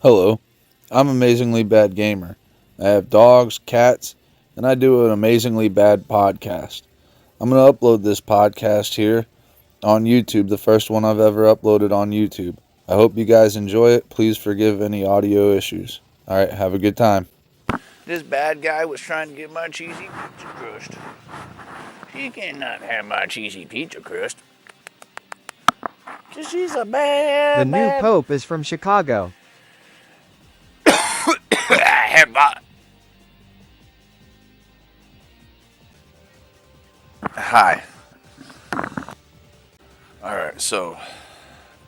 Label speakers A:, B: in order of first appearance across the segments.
A: Hello, I'm Amazingly Bad Gamer. I have dogs, cats, and I do an amazingly bad podcast. I'm going to upload this podcast here on YouTube, the first one I've ever uploaded on YouTube. I hope you guys enjoy it. Please forgive any audio issues. All right, have a good time.
B: This bad guy was trying to get my cheesy pizza crust. She cannot have my cheesy pizza crust. She's a
C: The
B: bad,
C: new
B: bad.
C: pope is from Chicago.
B: Hi. Alright, so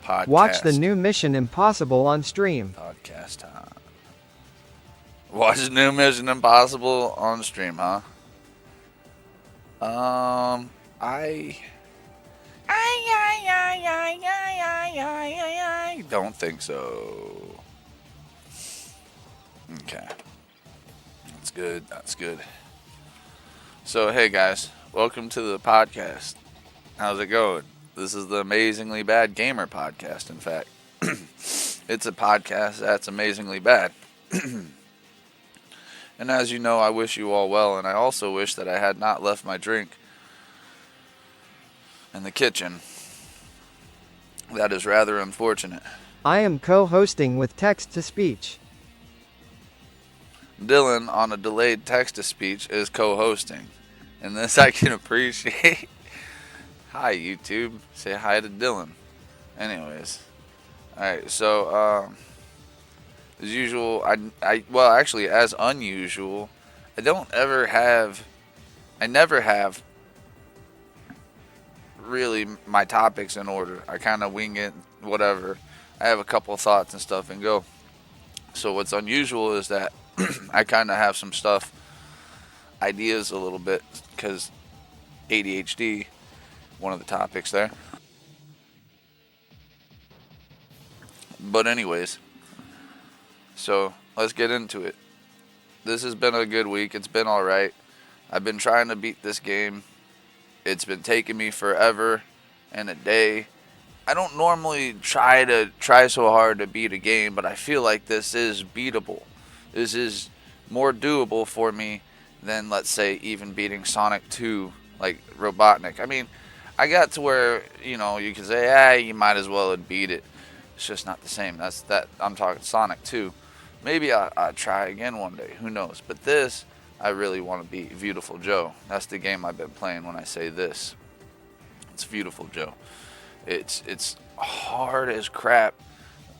B: podcast.
C: Watch the new Mission Impossible on stream.
B: Podcast time. Watch the new Mission Impossible on stream, huh? I don't think so. Okay. That's good. That's good. So, hey guys, welcome to the podcast. How's it going? This is the Amazingly Bad Gamer podcast, in fact. It's a podcast that's amazingly bad. And as you know, I wish you all well, and I also wish that I had not left my drink in the kitchen. That is rather unfortunate.
C: I am co-hosting with text-to-speech.
B: Dylan, on a delayed text-to-speech, is co-hosting. And this I can appreciate. Hi, YouTube. Say hi to Dylan. Anyways. Alright, so, as usual, well, actually, as unusual, I never have really my topics in order. I kind of wing it, whatever. I have a couple of thoughts and stuff and go. So what's unusual is that I kind of have some stuff, ideas a little bit, because ADHD, one of the topics there. But anyways, so let's get into it. This has been a good week. It's been alright. I've been trying to beat this game. It's been taking me forever and a day. I don't normally try so hard to beat a game, but I feel like this is beatable. This is more doable for me than, let's say, even beating Sonic 2, like Robotnik. I mean, I got to where, you can say, you might as well have beat it. It's just not the same. I'm talking Sonic 2. Maybe I'll try again one day. Who knows? But this, I really want to beat Beautiful Joe. That's the game I've been playing when I say this. It's Beautiful Joe. It's hard as crap,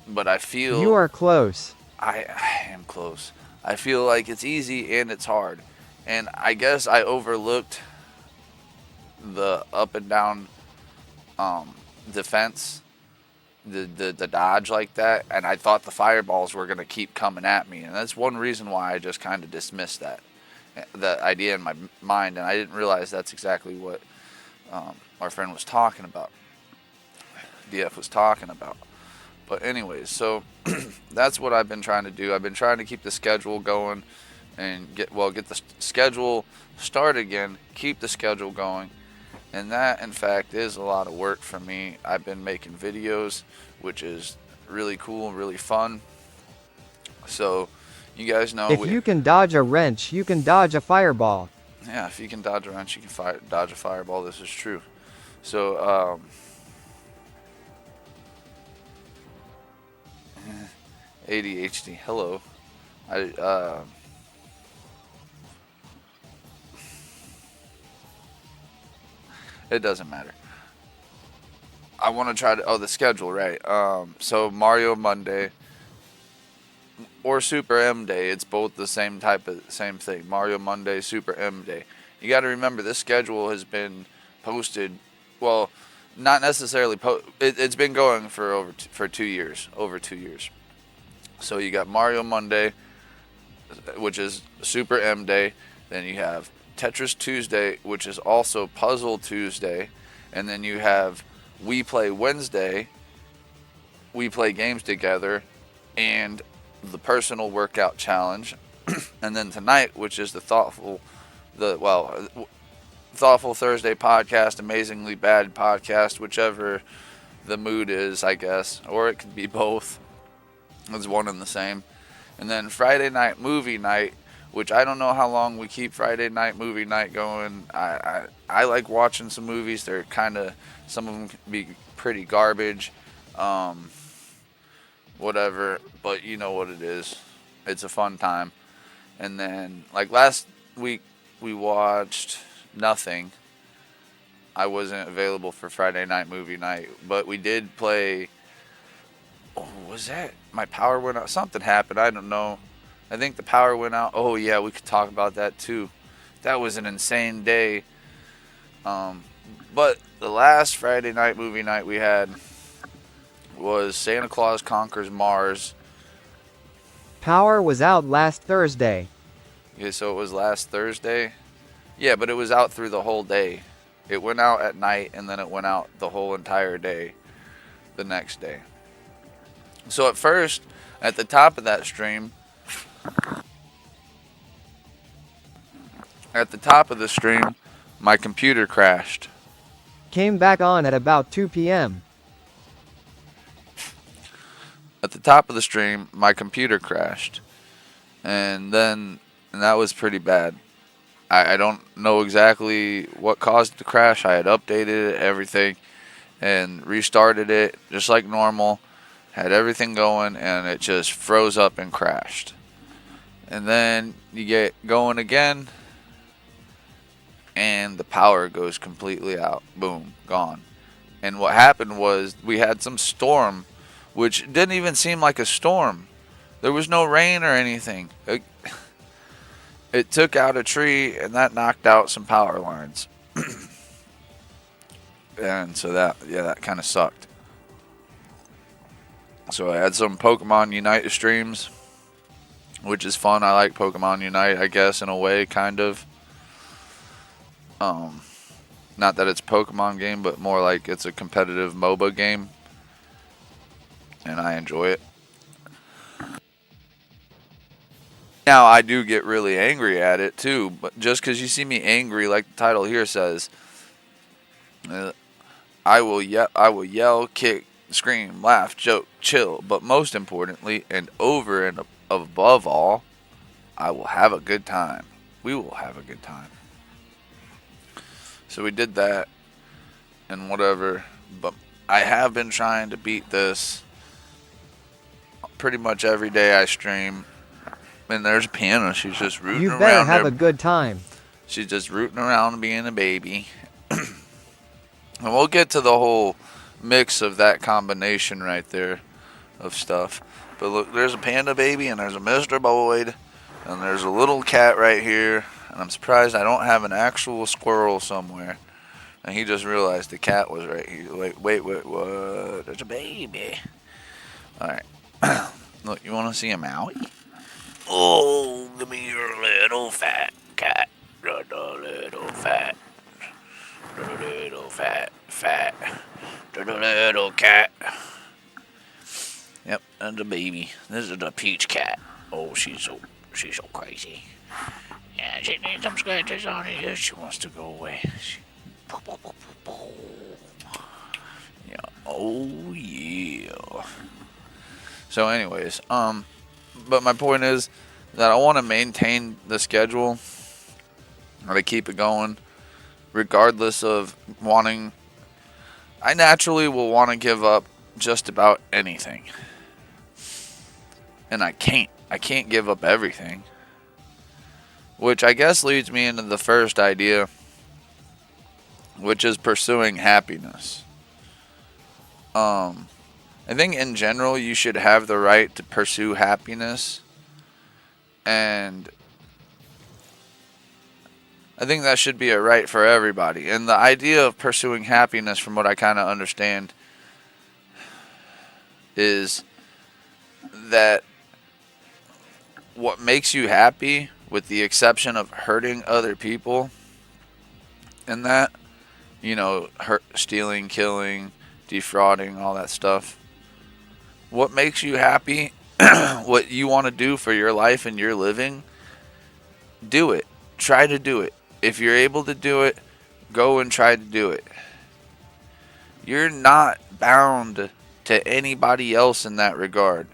B: but I feel...
C: You are close.
B: I am close. I feel like it's easy and it's hard. And I guess I overlooked the up and down defense, the dodge like that, and I thought the fireballs were going to keep coming at me. And that's one reason why I just kind of dismissed that idea in my mind, and I didn't realize that's exactly what our friend was talking about. DF was talking about. But anyways, so that's what I've been trying to do. I've been trying to keep the schedule going and get the schedule started again, keep the schedule going. And that, in fact, is a lot of work for me. I've been making videos, which is really cool and really fun. So, you guys know...
C: If you can dodge a wrench, you can dodge a fireball.
B: Yeah, if you can dodge a wrench, you can dodge a fireball. This is true. So, ADHD. Hello. It doesn't matter. I want to try to... the schedule, right. So, Mario Monday or Super M Day. It's both the same thing. Mario Monday, Super M Day. You got to remember, this schedule has been posted... Well, not necessarily... It's been going for 2 years. Over 2 years. So, you got Mario Monday, which is Super M Day. Then you have Tetris Tuesday, which is also Puzzle Tuesday. And then you have We Play Wednesday. We play games together. And the personal workout challenge. And then tonight, which is the Thoughtful Thursday podcast, Amazingly Bad podcast, whichever the mood is, I guess. Or it could be both. It's one and the same. And then Friday night movie night, which I don't know how long we keep Friday night movie night going. I like watching some movies. They're kind of, some of them can be pretty garbage, um, whatever. But you know what it is. It's a fun time. And then like last week we watched Nothing. I wasn't available for Friday night movie night, but we did play. Oh, was that my power went out? Something happened. I don't know. I think the power went out. Oh yeah, we could talk about that too. That was an insane day. Um, but the last Friday night movie night we had was Santa Claus Conquers Mars.
C: Power was out last Thursday.
B: Okay, so it was last Thursday. Yeah, but it was out through the whole day. It went out at night and then it went out the whole entire day the next day. So at first, at the top of that stream, at the top of the stream, my computer crashed.
C: Came back on at about 2 p.m.
B: At the top of the stream, my computer crashed. And that was pretty bad. I don't know exactly what caused the crash. I had updated it, everything, and restarted it just like normal. Had everything going, and it just froze up and crashed. And then you get going again, and the power goes completely out. Boom, gone. And what happened was we had some storm, which didn't even seem like a storm. There was no rain or anything. It took out a tree, and that knocked out some power lines. And so that kind of sucked. So I had some Pokemon Unite streams, which is fun. I like Pokemon Unite, I guess, in a way, kind of. Not that it's a Pokemon game, but more like it's a competitive MOBA game. And I enjoy it. Now, I do get really angry at it, too. But just because you see me angry, like the title here says, I will yell, kick, scream, laugh, joke, chill. But most importantly, and over and above all, I will have a good time. We will have a good time. So we did that and whatever. But I have been trying to beat this pretty much every day I stream. And there's Piano. She's just rooting
C: You
B: around.
C: better have a good time.
B: She's just rooting around being a baby. And we'll get to the whole mix of that combination right there of stuff. But look, there's a panda baby and there's a Mr. Boyd. And there's a little cat right here. And I'm surprised I don't have an actual squirrel somewhere. And he just realized the cat was right here. Wait, what? There's a baby. Alright. Look, you want to see a Maui? Oh, give me your little fat cat. The little fat. The little fat. The little cat. Yep, and the baby. This is the peach cat. Oh, she's so crazy. Yeah, she needs some scratches on her. She wants to go away. Yeah. Oh yeah. So, anyways, but my point is that I want to maintain the schedule. I want to keep it going, regardless of wanting. I naturally will want to give up just about anything, and I can't. I can't give up everything. Which I guess leads me into the first idea, which is pursuing happiness. I think in general you should have the right to pursue happiness, and I think that should be a right for everybody. And the idea of pursuing happiness, from what I kind of understand, is that what makes you happy, with the exception of hurting other people, and that, stealing, killing, defrauding, all that stuff. What makes you happy, what you want to do for your life and your living, do it. Try to do it. If you're able to do it, go and try to do it. You're not bound to anybody else in that regard.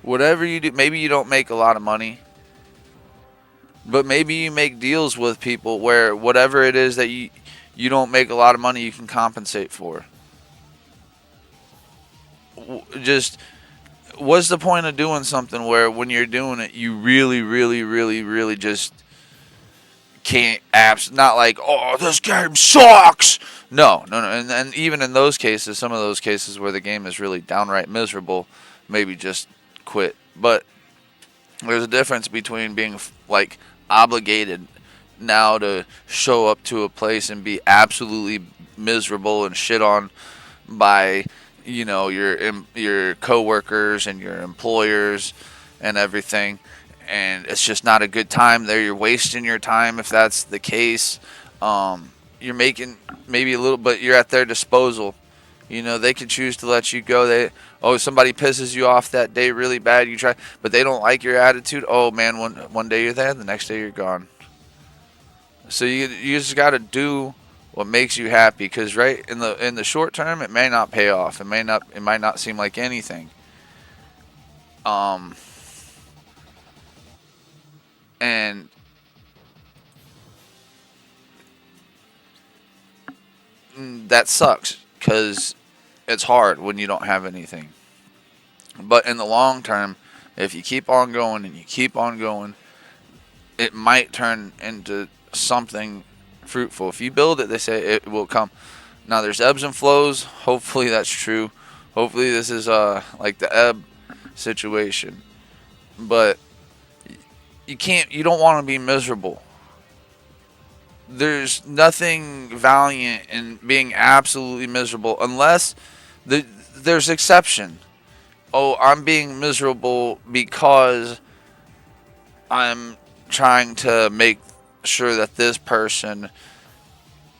B: Whatever you do, maybe you don't make a lot of money, but maybe you make deals with people where whatever it is that you don't make a lot of money, you can compensate for. Just what's the point of doing something where when you're doing it, you really, really, really, really just can't not like, oh, this game sucks. No, no, no. And even in those cases, some of those cases where the game is really downright miserable, maybe just quit. But there's a difference between being like obligated now to show up to a place and be absolutely miserable and shit on by your coworkers and your employers and everything, and it's just not a good time there. You're wasting your time if that's the case. You're making maybe a little, but you're at their disposal. They could choose to let you go. Somebody pisses you off that day really bad. You try, but they don't like your attitude. Oh man, one day you're there, the next day you're gone. So you just got to do what makes you happy, because right in the short term it may not pay off. It might not seem like anything. And that sucks because it's hard when you don't have anything. But in the long term, if you keep on going and you keep on going, it might turn into something fruitful. If you build it, they say it will come. Now there's ebbs and flows. Hopefully that's true. Hopefully this is like the ebb situation. But you don't want to be miserable. There's nothing valiant in being absolutely miserable unless there's exception. Oh, I'm being miserable because I'm trying to make sure that this person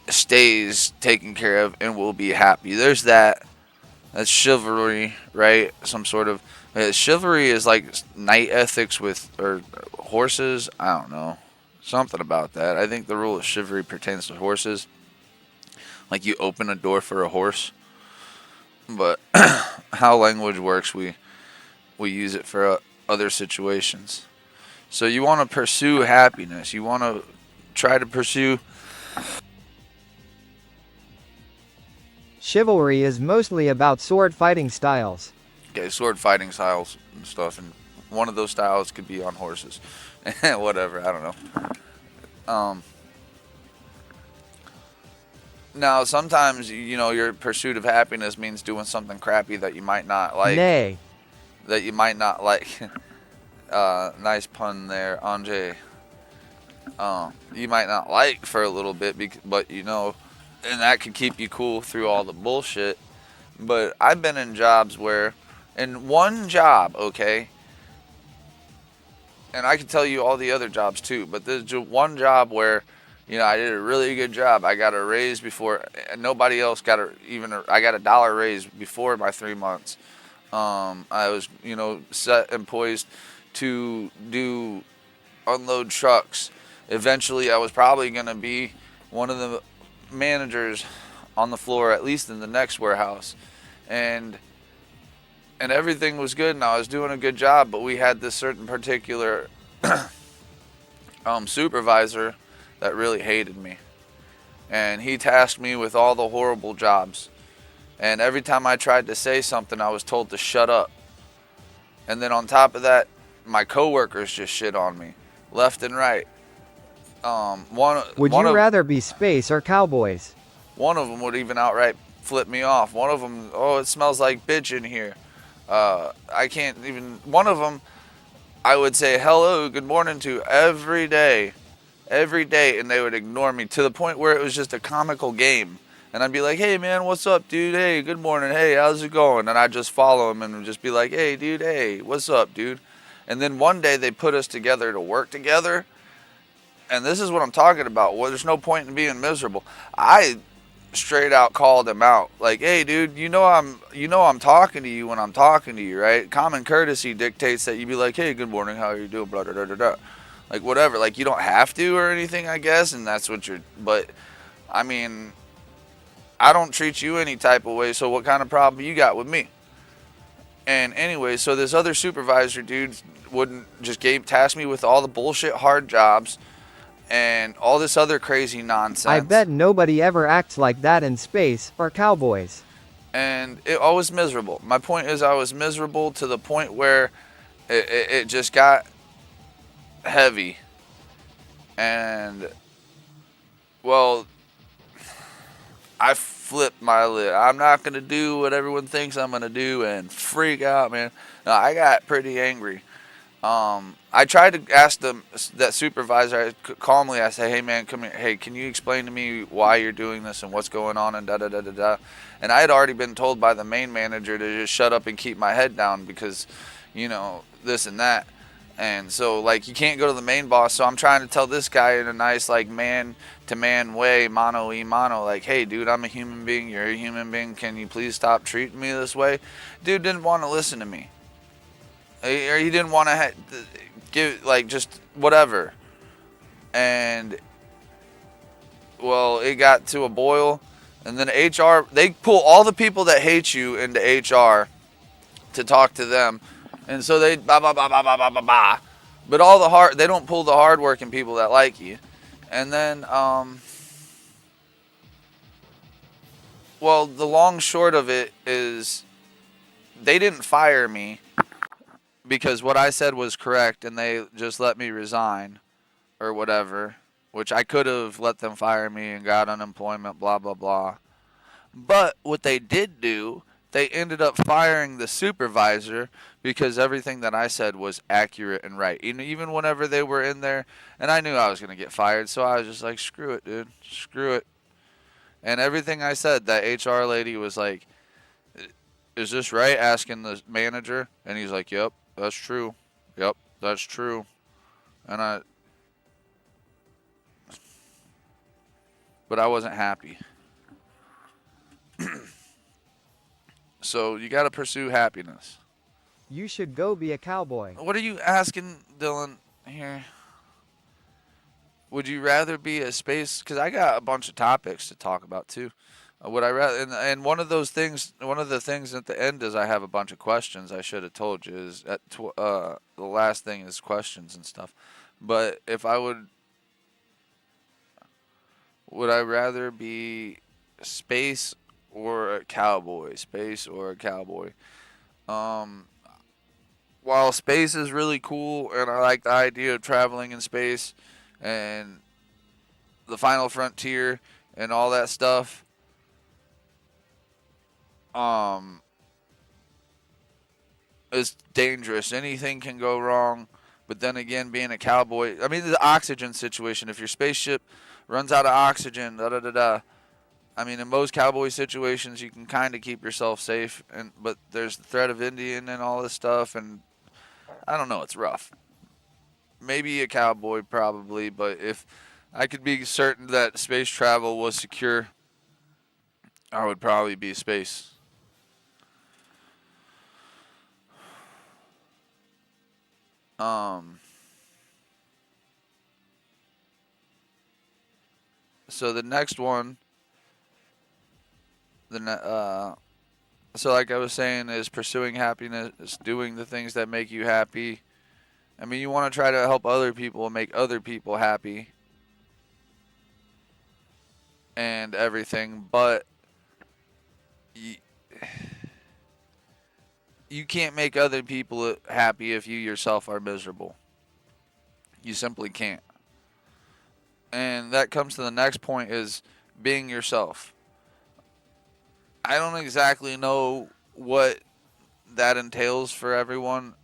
B: stays taken care of and will be happy. There's that. That's chivalry, right? Some sort of chivalry is like knight ethics with or horses. I don't know, something about that. I think the rule of chivalry pertains to horses. Like you open a door for a horse, but how language works, we use it for other situations. So you want to pursue happiness. You want to try to pursue.
C: Chivalry is mostly about sword fighting styles.
B: Okay, sword fighting styles and stuff, and one of those styles could be on horses. Whatever, I don't know. Now, sometimes, your pursuit of happiness means doing something crappy that you might not like.
C: Nay.
B: That you might not like. Nice pun there, Anjay. You might not like for a little bit, but and that could keep you cool through all the bullshit. But I've been in jobs where, in one job, okay, and I can tell you all the other jobs too, but there's just one job where, I did a really good job. I got a raise before, and nobody else got I got $1 raise before my 3 months. I was, set and poised to unload trucks. Eventually, I was probably going to be one of the managers on the floor, at least in the next warehouse, and everything was good, and I was doing a good job. But we had this certain particular supervisor that really hated me, and he tasked me with all the horrible jobs. And every time I tried to say something, I was told to shut up. And then on top of that, my coworkers just shit on me, left and right.
C: Would you rather be space or cowboys?
B: One of them would even outright flip me off. One of them, oh, it smells like bitch in here. I can't even. One of them, I would say hello, good morning to every day, and they would ignore me to the point where it was just a comical game. And I'd be like, hey man, what's up, dude? Hey, good morning. Hey, how's it going? And I'd just follow him and just be like, hey, dude. Hey, what's up, dude? And then one day they put us together to work together. And this is what I'm talking about. Well, there's no point in being miserable. I straight out called him out. Like, hey, dude, I'm talking to you when I'm talking to you, right? Common courtesy dictates that you be like, hey, good morning, how are you doing? Blah, blah, blah, blah, blah. Like, whatever. Like, you don't have to or anything, I guess. And that's what but, I mean, I don't treat you any type of way. So what kind of problem you got with me? And anyway, so this other supervisor dude wouldn't just task me with all the bullshit hard jobs and all this other crazy
C: I
B: nonsense.
C: bet nobody ever acts like that in space, or cowboys.
B: And I was miserable. My point is, I was miserable to the point where it just got heavy. And, well, I flipped my lid. I'm not going to do what everyone thinks I'm going to do and freak out, man. No, I got pretty angry. I tried to ask that supervisor calmly. I said, "Hey man, come here. Hey, can you explain to me why you're doing this and what's going on and da da da da da." And I had already been told by the main manager to just shut up and keep my head down because, this and that. And so like you can't go to the main boss. So I'm trying to tell this guy in a nice like man to man way, mano y mano, like, "Hey dude, I'm a human being. You're a human being. Can you please stop treating me this way?" Dude didn't want to listen to me. Or he didn't want to give like just whatever. And well, it got to a boil, and then HR they pull all the people that hate you into HR to talk to them, and so they bah bah bah bah bah bah bah bah. But all the hard they don't pull the hardworking people that like you, and then well, the long short of it is they didn't fire me because what I said was correct, and they just let me resign or whatever, which I could have let them fire me and got unemployment, blah, blah, blah. But what they did do, they ended up firing the supervisor because everything that I said was accurate and right. Even whenever they were in there, and I knew I was going to get fired, so I was just like, screw it, dude. Screw it. And everything I said, that HR lady was like, "Is this right?" asking the manager. And he's like, "Yep, that's true. Yep, that's true." And but I wasn't happy. So you got to pursue happiness.
C: You should go be a cowboy.
B: What are you asking, Dylan? Here, would you rather be a space? Because I got a bunch of topics to talk about too. Would I rather? And one of those things, one of the things at the end is I have a bunch of questions. I should have told you is the last thing is questions and stuff. But if I would I rather be space or a cowboy? Space or a cowboy? Um, while space is really cool and I like the idea of traveling in space and the final frontier and all that stuff, um, it's dangerous. Anything can go wrong. But then again, being a cowboy, I mean, the oxygen situation, if your spaceship runs out of oxygen, da da da da. I mean, in most cowboy situations, you can kind of keep yourself safe, but there's the threat of Indian and all this stuff, and I don't know, it's rough. Maybe a cowboy, probably, but if I could be certain that space travel was secure, I would probably be space. Um, so the next one, the so like I was saying, is pursuing happiness, doing the things that make you happy. I mean, you want to try to help other people and make other people happy and everything, but you, you can't make other people happy if you yourself are miserable. You simply can't. And that comes to the next point is being yourself. I don't exactly know what that entails for everyone.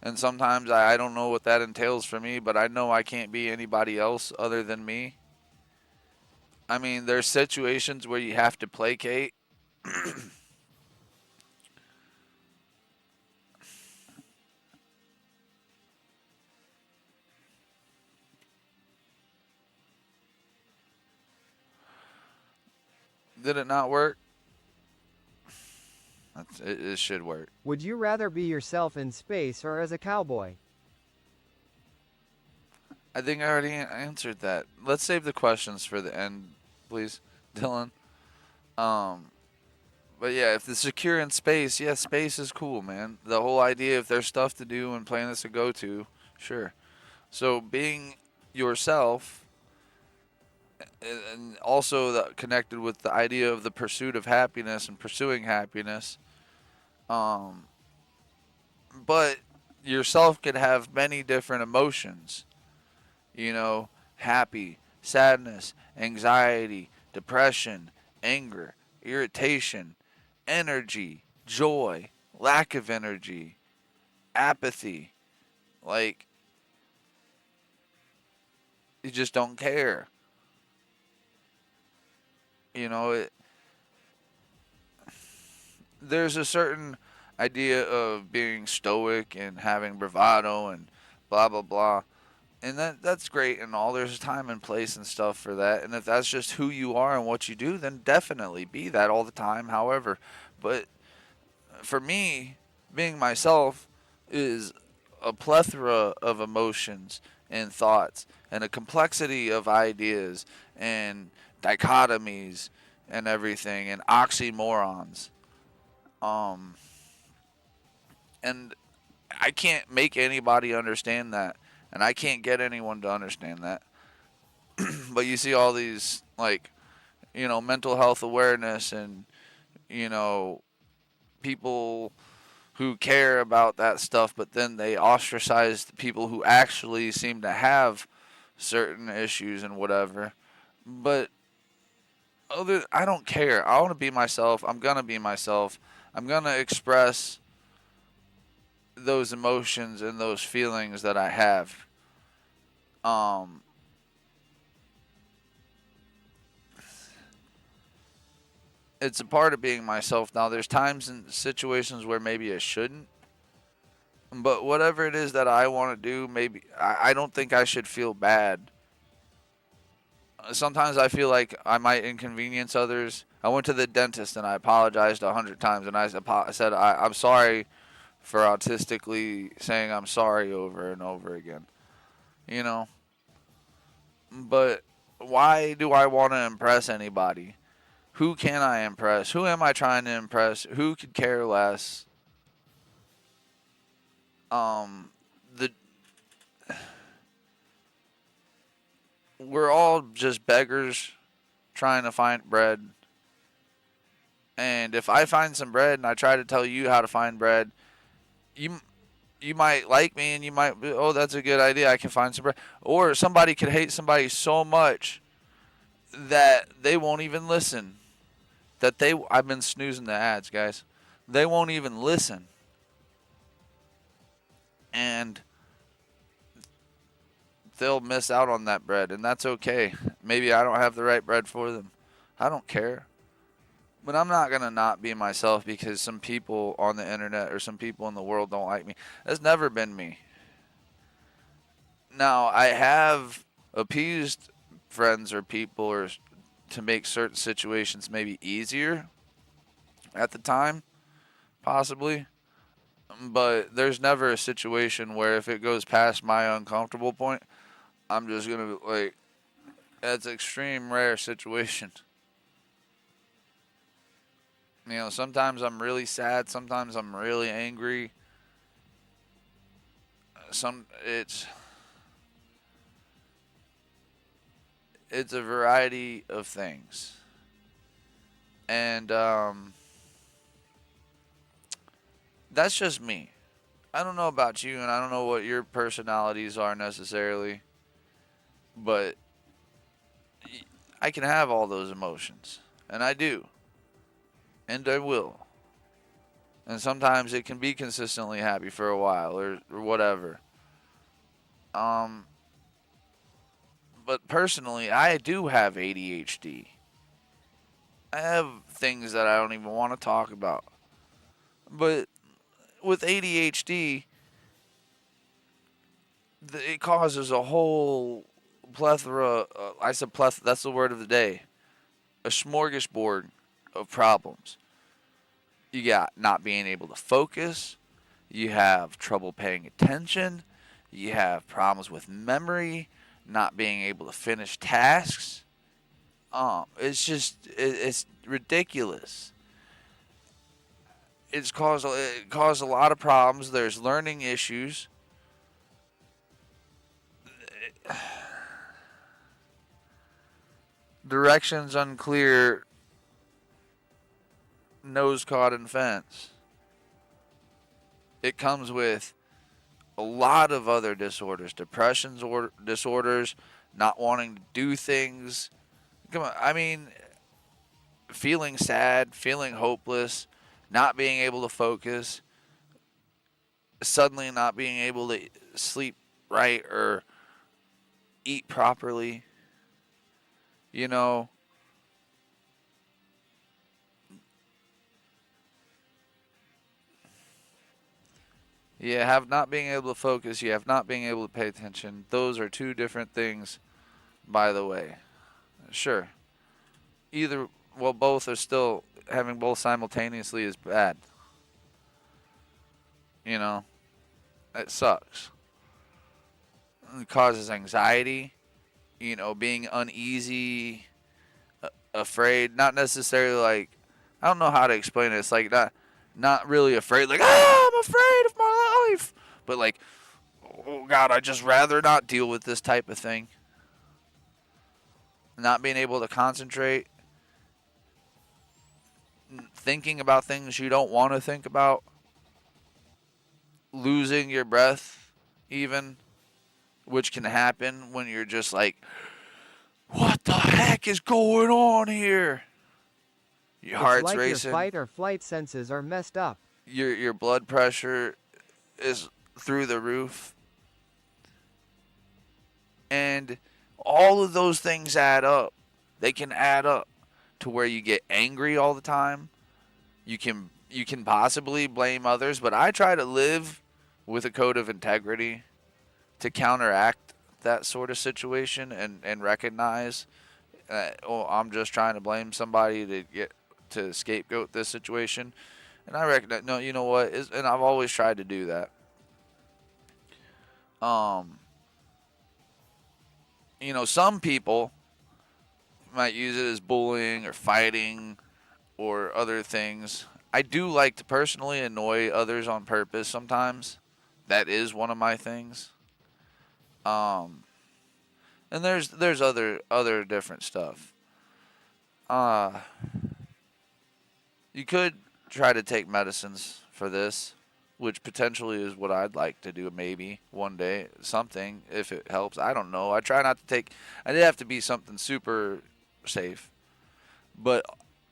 B: And sometimes I don't know what that entails for me, but I know I can't be anybody else other than me. I mean, there's situations where you have to placate. Did it not work? It should work.
C: Would you rather be yourself in space or as a cowboy?
B: I think I already answered that. Let's save the questions for the end, please, Dylan. Um, But yeah, if it's secure in space, yeah, space is cool, man. The whole idea, if there's stuff to do and planets to go to, sure. So being yourself, and also connected with the idea of the pursuit of happiness and pursuing happiness. Um, but yourself could have many different emotions. You know, happy, sadness, anxiety, depression, anger, irritation, energy, joy, lack of energy, apathy. Like, you just don't care. You know, there's a certain idea of being stoic and having bravado and blah, blah, blah. And that's great and all. There's a time and place and stuff for that. And if that's just who you are and what you do, then definitely be that all the time. However, but for me, being myself is a plethora of emotions and thoughts and a complexity of ideas and dichotomies and everything and oxymorons. Um, and I can't make anybody understand that, and I can't get anyone to understand that. But you see all these, like, mental health awareness and, you know, people who care about that stuff, but then they ostracize the people who actually seem to have certain issues and whatever. But I don't care. I want to be myself. I'm gonna be myself. I'm gonna express those emotions and those feelings that I have. Um, it's a part of being myself. Now, there's times and situations where maybe I shouldn't, but whatever it is that I want to do, maybe I don't think I should feel bad. Sometimes I feel like I might inconvenience others. I went to the dentist and I apologized 100 times, and I said I'm sorry for autistically saying I'm sorry over and over again. You know, but why do I want to impress anybody? Who can I impress? Who am I trying to impress? Who could care less? The We're all just beggars trying to find bread. And if I find some bread and I try to tell you how to find bread, you you might like me and you might, oh, that's a good idea. I can find some bread. Or somebody could hate somebody so much that they won't even listen. I've been snoozing the ads, guys. They won't even listen. And they'll miss out on that bread, and that's okay. Maybe I don't have the right bread for them. I don't care. But I'm not going to not be myself because some people on the internet or some people in the world don't like me. That's never been me. Now, I have appeased friends or people or to make certain situations maybe easier at the time, possibly. But there's never a situation where if it goes past my uncomfortable point, I'm just going to, like, that's an extreme rare situation. Sometimes I'm really sad, sometimes I'm really angry. It's a variety of things. And that's just me. I don't know about you, and I don't know what your personalities are necessarily, but I can have all those emotions, and I do, and I will. And sometimes it can be consistently happy for a while or whatever. Um, but personally, I do have ADHD. I have things that I don't even want to talk about. But with ADHD, it causes a whole plethora. I said plethora. That's the word of the day. A smorgasbord of problems. You got not being able to focus. You have trouble paying attention. You have problems with memory, not being able to finish tasks. It's ridiculous. it caused a lot of problems. There's learning issues. Directions unclear, nose caught in fence. It comes with a lot of other disorders, depressions or disorders, not wanting to do things. Come on, I mean, feeling sad, feeling hopeless, not being able to focus, suddenly not being able to sleep right or eat properly. You know, you have not being able to focus, you have not being able to pay attention. Those are two different things, by the way. Sure. Either, well, both are still, having both simultaneously is bad. You know, it sucks. It causes anxiety, being uneasy, afraid, not necessarily like, I don't know how to explain it. It's like not really afraid, like, I'm afraid of my life. But like, oh God, I'd just rather not deal with this type of thing. Not being able to concentrate, thinking about things you don't want to think about, losing your breath, even, which can happen when you're just like, what the heck is going on here? Your
C: It's
B: heart's
C: like your
B: racing.
C: fight or flight senses are messed up.
B: Your blood pressure is through the roof. And all of those things add up. They can add up to where you get angry all the time. You can possibly blame others, but I try to live with a code of integrity to counteract that sort of situation and recognize, oh, I'm just trying to blame somebody to scapegoat this situation. And I recognize, no, you know what? And I've always tried to do that. Um, some people might use it as bullying or fighting or other things. I do like to personally annoy others on purpose sometimes. That is one of my things. Um, and there's other different stuff. Uh, you could try to take medicines for this, which potentially is what I'd like to do maybe one day. Something, if it helps. I don't know. I try not to take. I did have to be something super safe, but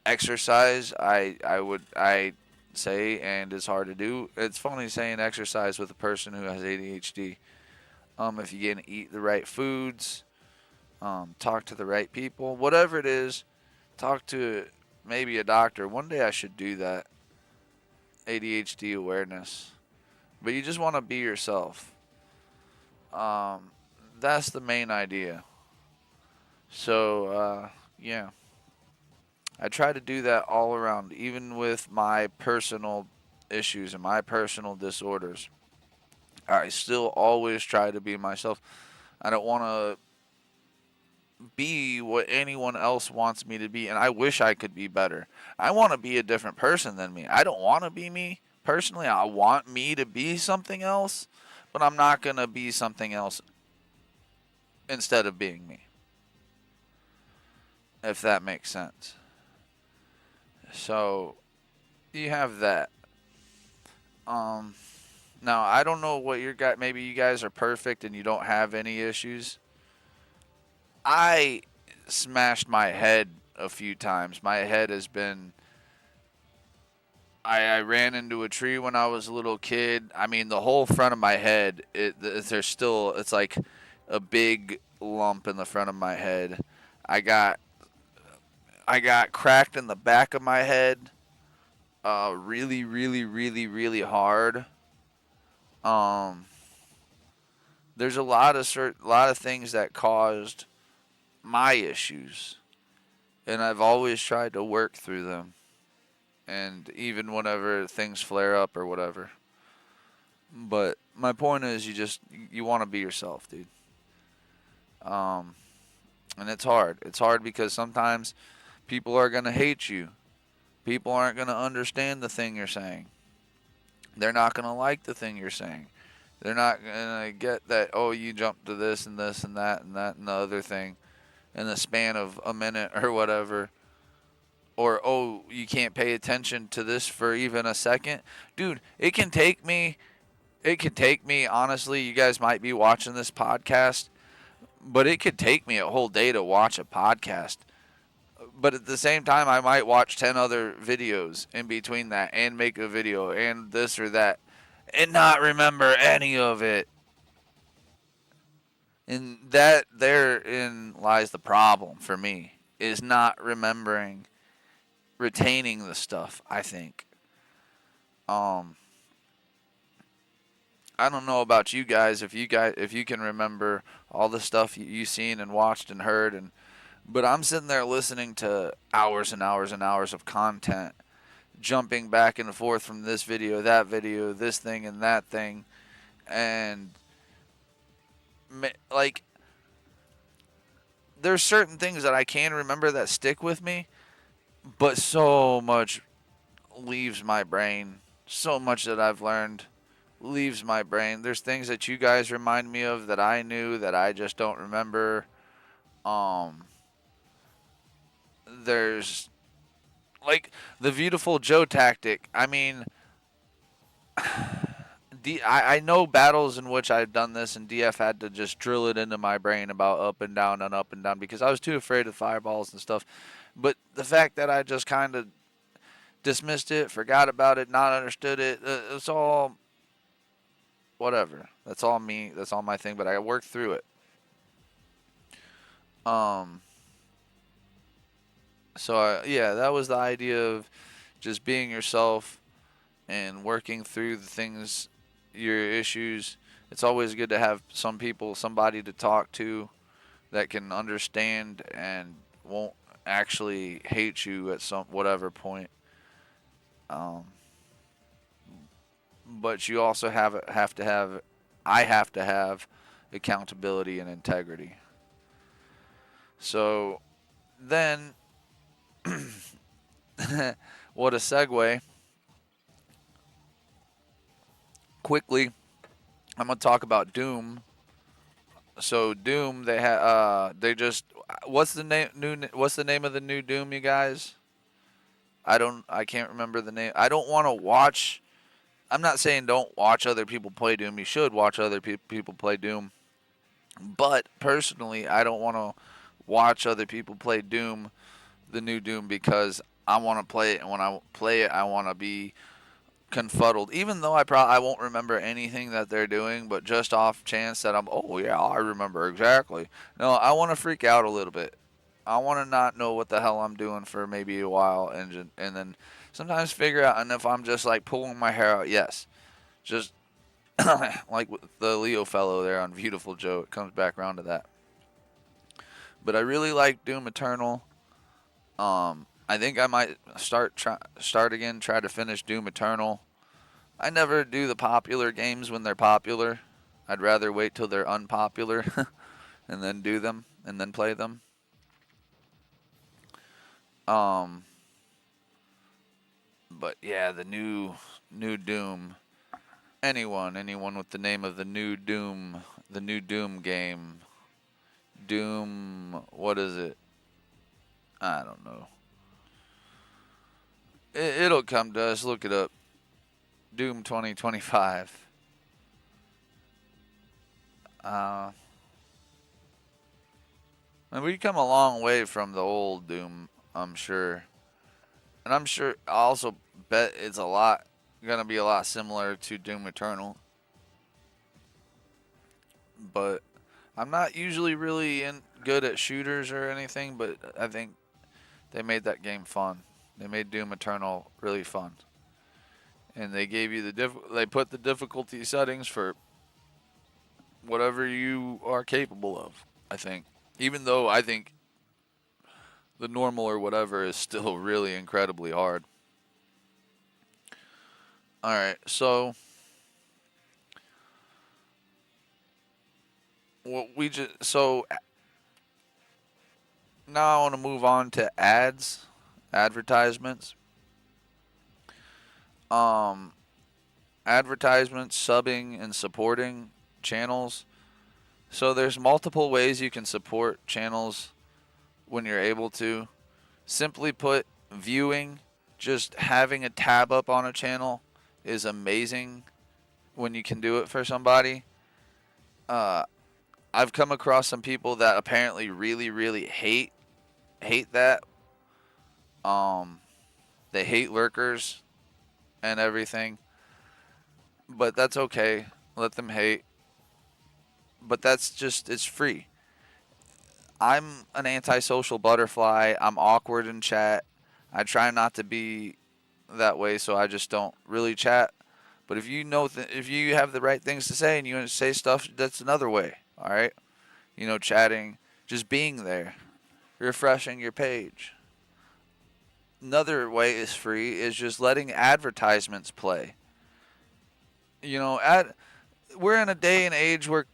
B: exercise, I say, and it's hard to do. It's funny saying exercise with a person who has ADHD. If you can eat the right foods, talk to the right people, whatever it is, talk to maybe a doctor. One day I should do that. ADHD awareness, but you just want to be yourself. Um, that's the main idea. So yeah. I try to do that all around, even with my personal issues and my personal disorders. I still always try to be myself. I don't want to be what anyone else wants me to be, and I wish I could be better. I want to be a different person than me. I don't want to be me. Personally, I want me to be something else, but I'm not going to be something else instead of being me, if that makes sense. So, you have that. Um, Now, I don't know what your guy. Maybe you guys are perfect and you don't have any issues. I smashed my head a few times. My head has been. I ran into a tree when I was a little kid. I mean, the whole front of my head. There's still. It's like a big lump in the front of my head. I got. I got cracked in the back of my head. Really, really, really, really hard. Um, there's a lot of things that caused my issues, and I've always tried to work through them. And even whenever things flare up or whatever. But my point is, you want to be yourself, dude. Um, and it's hard. It's hard because sometimes people are gonna hate you. People aren't going to understand the thing you're saying. They're not going to like the thing you're saying. They're not going to get that, oh, you jumped to this and this and that and that and the other thing in the span of a minute or whatever. Or, oh, you can't pay attention to this for even a second. Dude, it can take me, honestly, you guys might be watching this podcast, but it could take me a whole day to watch a podcast. But at the same time, I might watch 10 other videos in between that and make a video and this or that and not remember any of it. And that therein lies the problem for me, is not remembering, retaining the stuff, I think. I don't know about you guys, if you can remember all the stuff you've seen and watched and heard, but I'm sitting there listening to hours and hours and hours of content, jumping back and forth from this video, that video, this thing and that thing, and like there's certain things that I can remember that stick with me, but so much leaves my brain. So much that I've learned leaves my brain. There's things that you guys remind me of that I knew that I just don't remember. There's like the Beautiful Joe tactic. I mean, I know battles in which I've done this, and DF had to just drill it into my brain about up and down because I was too afraid of fireballs and stuff. But the fact that I just kind of dismissed it, forgot about it, not understood it, it's all whatever. That's all me. That's all my thing. But I worked through it. So yeah, that was the idea of just being yourself and working through the things, your issues. It's always good to have somebody to talk to that can understand and won't actually hate you at some whatever point. But you also I have to have accountability and integrity. So then, what a segue. Quickly, I'm gonna talk about Doom. So Doom, they just, what's the name of the new Doom, you guys? I can't remember the name. I don't want to watch. I'm not saying don't watch other people play Doom. You should watch other people play Doom. But personally, I don't want to watch other people play Doom, the new Doom, because I want to play it, and when I play it, I want to be confuddled. Even though I won't remember anything that they're doing, but just off chance that oh yeah, I remember exactly. No, I want to freak out a little bit. I want to not know what the hell I'm doing for maybe a while, and then sometimes figure out. And if I'm just like pulling my hair out, yes, just like with the Leo fellow there on Beautiful Joe, it comes back around to that. But I really like Doom Eternal. I think I might start again, try to finish Doom Eternal. I never do the popular games when they're popular. I'd rather wait till they're unpopular and then do them and then play them. But yeah, the new Doom. Anyone with the name of the new Doom game. Doom, what is it? I don't know. It'll come to us. Look it up. Doom 2025. And we've come a long way from the old Doom, I'm sure. And I'm sure, I also bet it's gonna be a lot similar to Doom Eternal. But I'm not usually really good at shooters or anything, but I think they made that game fun. They made Doom Eternal really fun. And they gave you they put the difficulty settings for whatever you are capable of, I think. Even though I think the normal or whatever is still really incredibly hard. Alright, so now I want to move on to advertisements. um, advertisements, subbing, and supporting channels. So there's multiple ways you can support channels when you're able to. Simply put, viewing, just having a tab up on a channel is amazing when you can do it for somebody. Uh, I've come across some people that apparently really, really hate that. Um, they hate lurkers and everything, but that's okay. Let them hate. But that's just it's free. I'm an antisocial butterfly. I'm awkward in chat. I try not to be that way, so I just don't really chat. But if you know, if you have the right things to say and you say stuff, that's another way. All right, chatting, just being there, refreshing your page. Another way is free is just letting advertisements play. We're in a day and age where,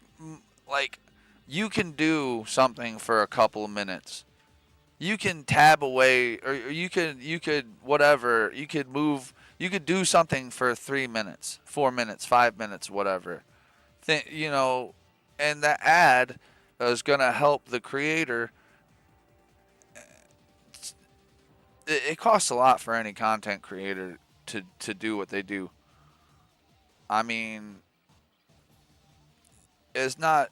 B: like, you can do something for a couple of minutes. You can tab away, or you could whatever. You could move. You could do something for 3 minutes, 4 minutes, 5 minutes, whatever. And that ad is gonna help the creator. It costs a lot for any content creator to do what they do. I mean, it's not.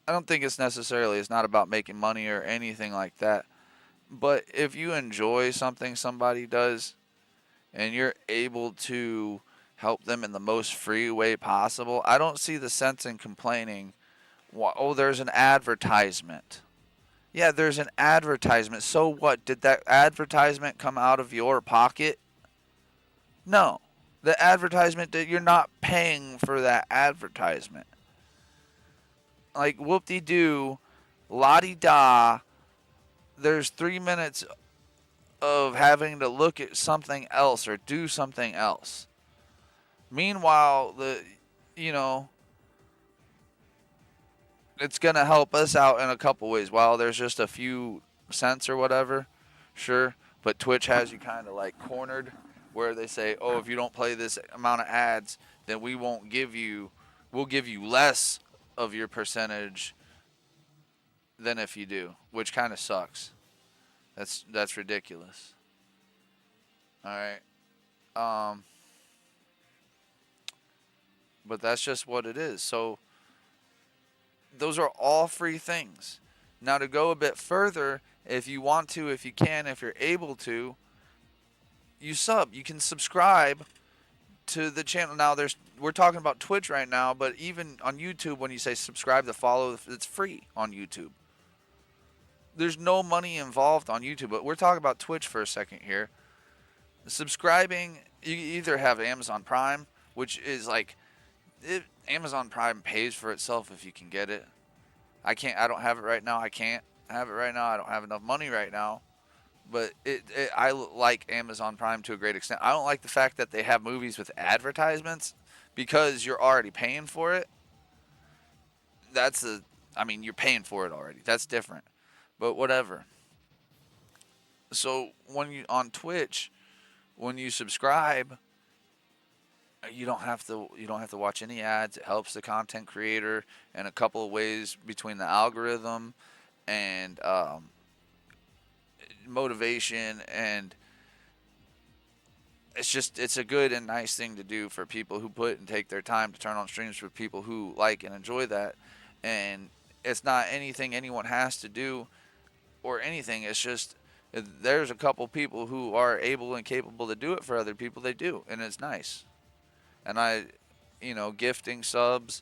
B: I don't think it's not about making money or anything like that. But if you enjoy something somebody does and you're able to help them in the most free way possible, I don't see the sense in complaining. Oh, there's an advertisement. Yeah, there's an advertisement. So what? Did that advertisement come out of your pocket? No. The advertisement, you're not paying for that advertisement. Like, whoop-de-doo, la-di-da, there's 3 minutes of having to look at something else or do something else. Meanwhile, you know, it's going to help us out in a couple ways. While there's just a few cents or whatever, sure. But Twitch has you kind of like cornered where they say, oh, if you don't play this amount of ads, then we'll give you less of your percentage than if you do, which kind of sucks. That's ridiculous. All right. But that's just what it is. So those are all free things. Now to go a bit further, if you want to, if you can, if you're able to, you can subscribe to the channel. Now we're talking about Twitch right now, but even on YouTube when you say subscribe to follow, it's free on YouTube. There's no money involved on YouTube, but we're talking about Twitch for a second here. Subscribing, you either have Amazon Prime, which is like Amazon Prime pays for itself if you can get it. I don't have it right now. I can't have it right now. I don't have enough money right now. But I like Amazon Prime to a great extent. I don't like the fact that they have movies with advertisements because you're already paying for it. You're paying for it already. That's different. But whatever. So on Twitch, when you subscribe, you don't have to watch any ads. It helps the content creator in a couple of ways between the algorithm and motivation, and it's a good and nice thing to do for people who put and take their time to turn on streams for people who like and enjoy that. And it's not anything anyone has to do or anything. It's just there's a couple people who are able and capable to do it for other people. They do, and it's nice. And gifting subs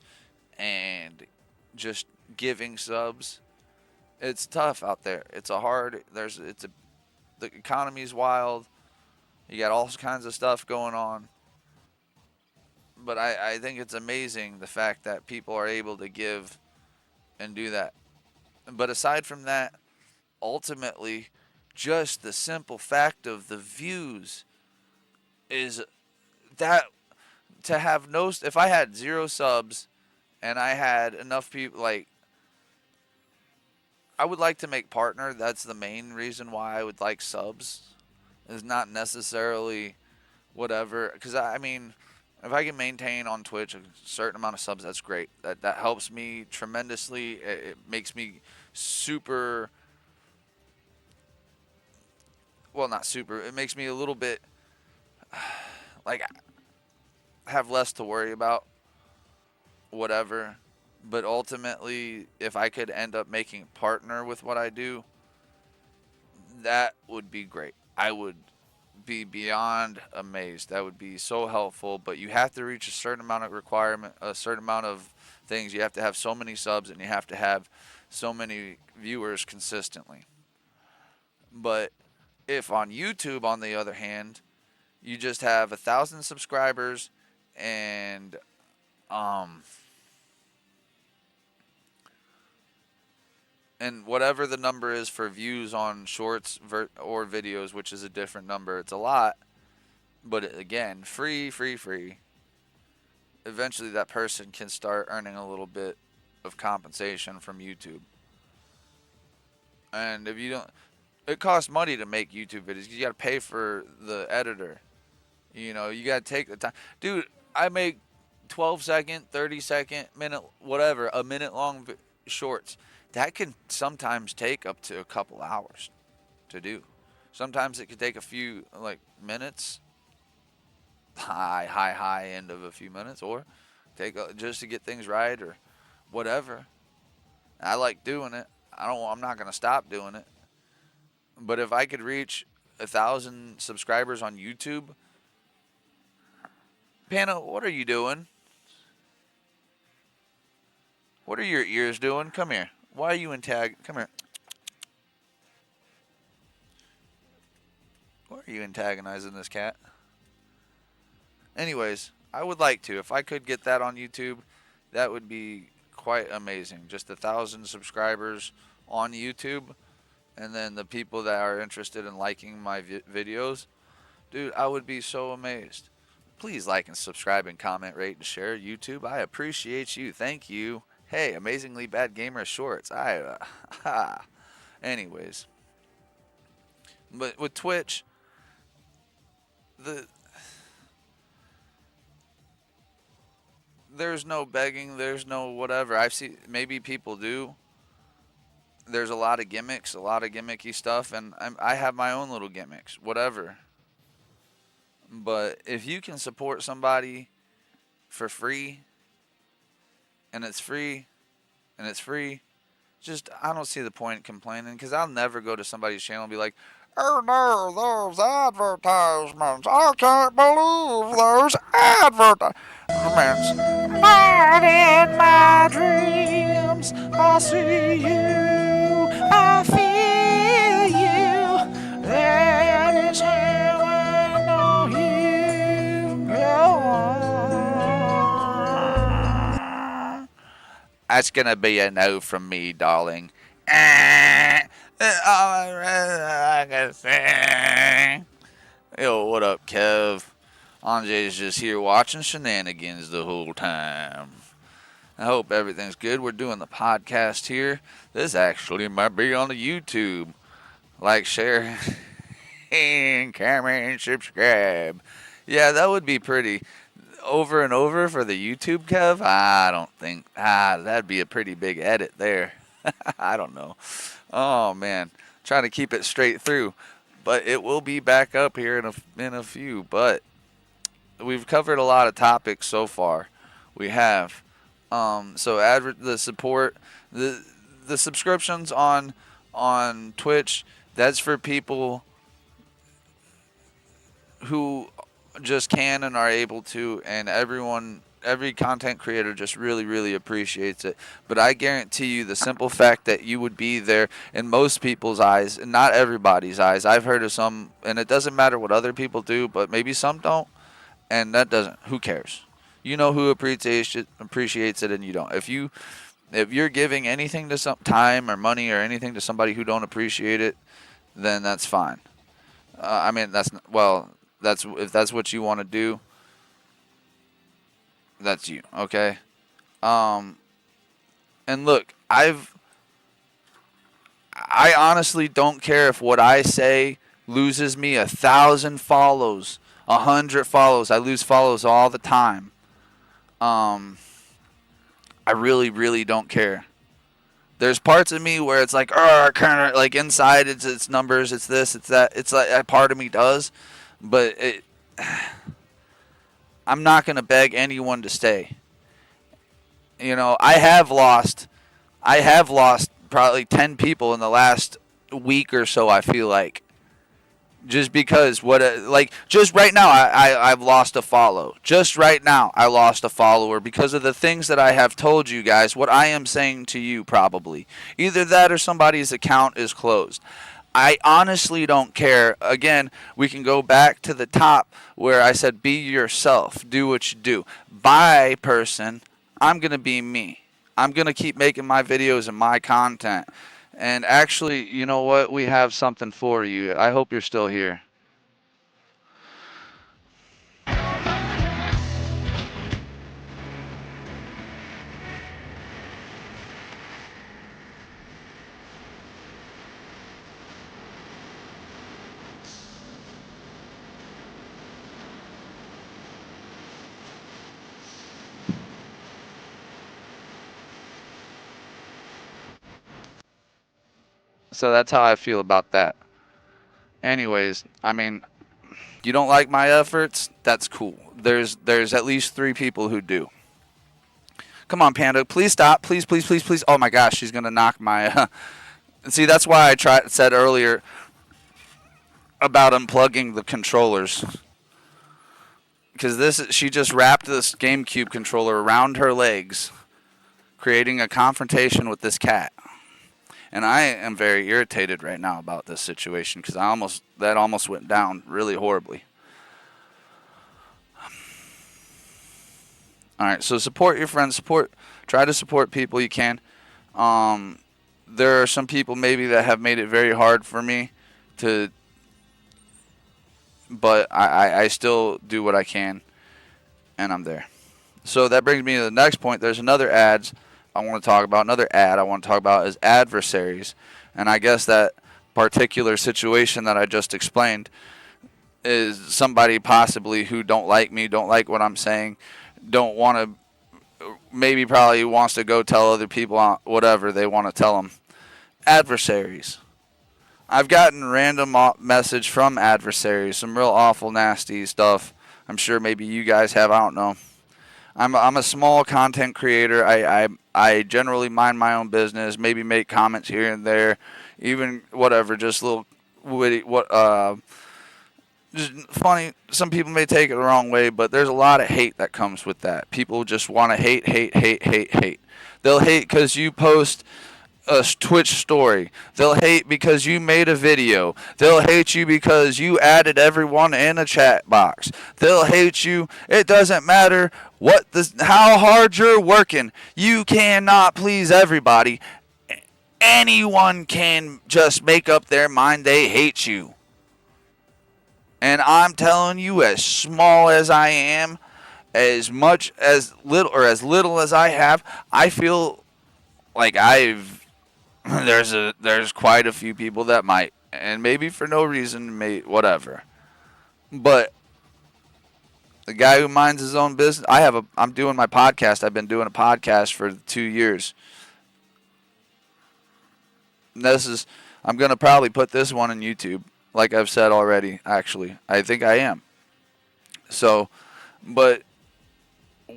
B: and just giving subs, it's tough out there. The economy's wild. You got all kinds of stuff going on. But I think it's amazing the fact that people are able to give and do that. But aside from that, ultimately, just the simple fact of the views is that to have if I had 0 subs and I had enough people, like, I would like to make partner. That's the main reason why I would like subs. Is not necessarily whatever. Because I mean, if I can maintain on Twitch a certain amount of subs, that's great. That helps me tremendously. It makes me super. Well, not super. It makes me a little bit like have less to worry about. Whatever. But ultimately, if I could end up making partner with what I do, that would be great. I would be beyond amazed. That would be so helpful. But you have to reach a certain amount of requirement, a certain amount of things. You have to have so many subs, and you have to have so many viewers consistently. But if on YouTube, on the other hand, you just have 1,000 subscribers and um and whatever the number is for views on shorts or videos, which is a different number, it's a lot. But again, free, free, free. Eventually, that person can start earning a little bit of compensation from YouTube. And if you don't, it costs money to make YouTube videos. You got to pay for the editor. You know, you got to take the time. Dude, I make 12-second, 30-second, minute, whatever, a minute long shorts. That can sometimes take up to a couple hours to do. Sometimes it could take a few, like, minutes, high end of a few minutes, or take just to get things right or whatever. I like doing it. I'm not going to stop doing it. But if I could reach 1,000 subscribers on YouTube, Pano, what are you doing? What are your ears doing? Come here. Why are you in tag? Come here. Why are you antagonizing this cat? Anyways, I would like to. If I could get that on YouTube, that would be quite amazing. Just 1,000 subscribers on YouTube, and then the people that are interested in liking my videos, dude, I would be so amazed. Please like and subscribe and comment, rate, and share YouTube. I appreciate you. Thank you. Hey, Amazingly Bad Gamer Shorts. Anyways. But with Twitch, there's no begging, there's no whatever. I've seen, maybe people do. There's a lot of gimmicks, a lot of gimmicky stuff, and I have my own little gimmicks, whatever. But if you can support somebody for free, and it's free, and it's free, just, I don't see the point in complaining, because I'll never go to somebody's channel and be like, oh no, those advertisements, I can't believe those advertisements. Not in my dreams, I see you, I feel you, that is how I know you go on. That's gonna be a no from me, darling. I can sing. Yo, what up, Kev? Anjay's just here watching shenanigans the whole time. I hope everything's good. We're doing the podcast here. This actually might be on the YouTube. Like, share, and comment, and subscribe. Yeah, that would be pretty. Over and over for the YouTube, Kev? I don't think. That'd be a pretty big edit there. I don't know. Oh, man. Trying to keep it straight through. But it will be back up here in a few. But we've covered a lot of topics so far. We have. So the support, the subscriptions on Twitch, that's for people who just can and are able to, and every content creator just really, really appreciates it. But I guarantee you the simple fact that you would be there in most people's eyes, and not everybody's eyes. I've heard of some, and it doesn't matter what other people do, but maybe some don't, and that doesn't, who cares? You know who appreciates it and you don't. If you're giving anything to some time or money or anything to somebody who don't appreciate it, then that's fine. I mean, that's if that's what you want to do, that's you, okay? And look, I honestly don't care if what I say loses me 1,000 follows, 100 follows. I lose follows all the time. Um, I really, really don't care. There's parts of me where it's like, oh, kind of like inside it's numbers, it's this, it's that. It's like a part of me does, but I'm not gonna beg anyone to stay. You know, I have lost probably 10 people in the last week or so. I feel like just because just right now I've lost a follow. Just right now I lost a follower because of the things that I have told you guys, what I am saying to you probably. Either that or somebody's account is closed. I honestly don't care. Again, we can go back to the top where I said be yourself, do what you do. Bye person, I'm going to be me. I'm going to keep making my videos and my content. And actually, you know what? We have something for you. I hope you're still here. So that's how I feel about that. Anyways, I mean, you don't like my efforts? That's cool. There's at least 3 people who do. Come on, Panda. Please stop. Please, please, please, please. Oh my gosh, she's gonna knock my. See, that's why I said earlier about unplugging the controllers. Because she just wrapped this GameCube controller around her legs, creating a confrontation with this cat. And I am very irritated right now about this situation because that almost went down really horribly. All right, so support your friends. Try to support people you can. There are some people maybe that have made it very hard for me to, but I still do what I can, and I'm there. So that brings me to the next point. There's another ad I want to talk about. Another ad I want to talk about is adversaries, and I guess that particular situation that I just explained is somebody possibly who don't like me, don't like what I'm saying, don't want to, maybe probably wants to go tell other people whatever they want to tell them. Adversaries. I've gotten random message from adversaries, some real awful, nasty stuff. I'm sure maybe you guys have. I don't know. I'm a small content creator. I generally mind my own business. Maybe make comments here and there, even whatever, just little witty just funny. Some people may take it the wrong way, but there's a lot of hate that comes with that. People just want to hate. They'll hate because you post a Twitch story. They'll hate because you made a video. They'll hate you because you added everyone in a chat box. They'll hate you. It doesn't matter how hard you're working. You cannot please everybody. Anyone can just make up their mind they hate you. And I'm telling you, as small as I am, as little as I have, I feel like there's quite a few people that might, and maybe for no reason, whatever. But the guy who minds his own business, I'm doing my podcast. I've been doing a podcast for 2 years. And I'm gonna probably put this one on YouTube. Like I've said already, actually. I think I am. So, but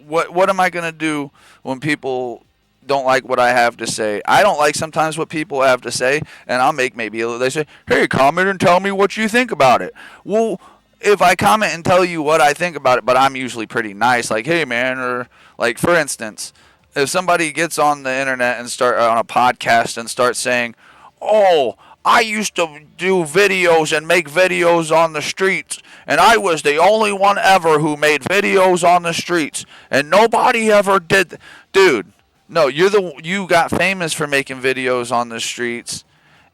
B: what am I going to do when people don't like what I have to say? I don't like sometimes what people have to say, and I'll make they say, hey, comment and tell me what you think about it. Well, if I comment and tell you what I think about it, but I'm usually pretty nice, like, hey, man, or like, for instance, if somebody gets on the internet and start on a podcast and starts saying, oh, I used to do videos and make videos on the streets, and I was the only one ever who made videos on the streets, and nobody ever did. Dude, no, you got famous for making videos on the streets,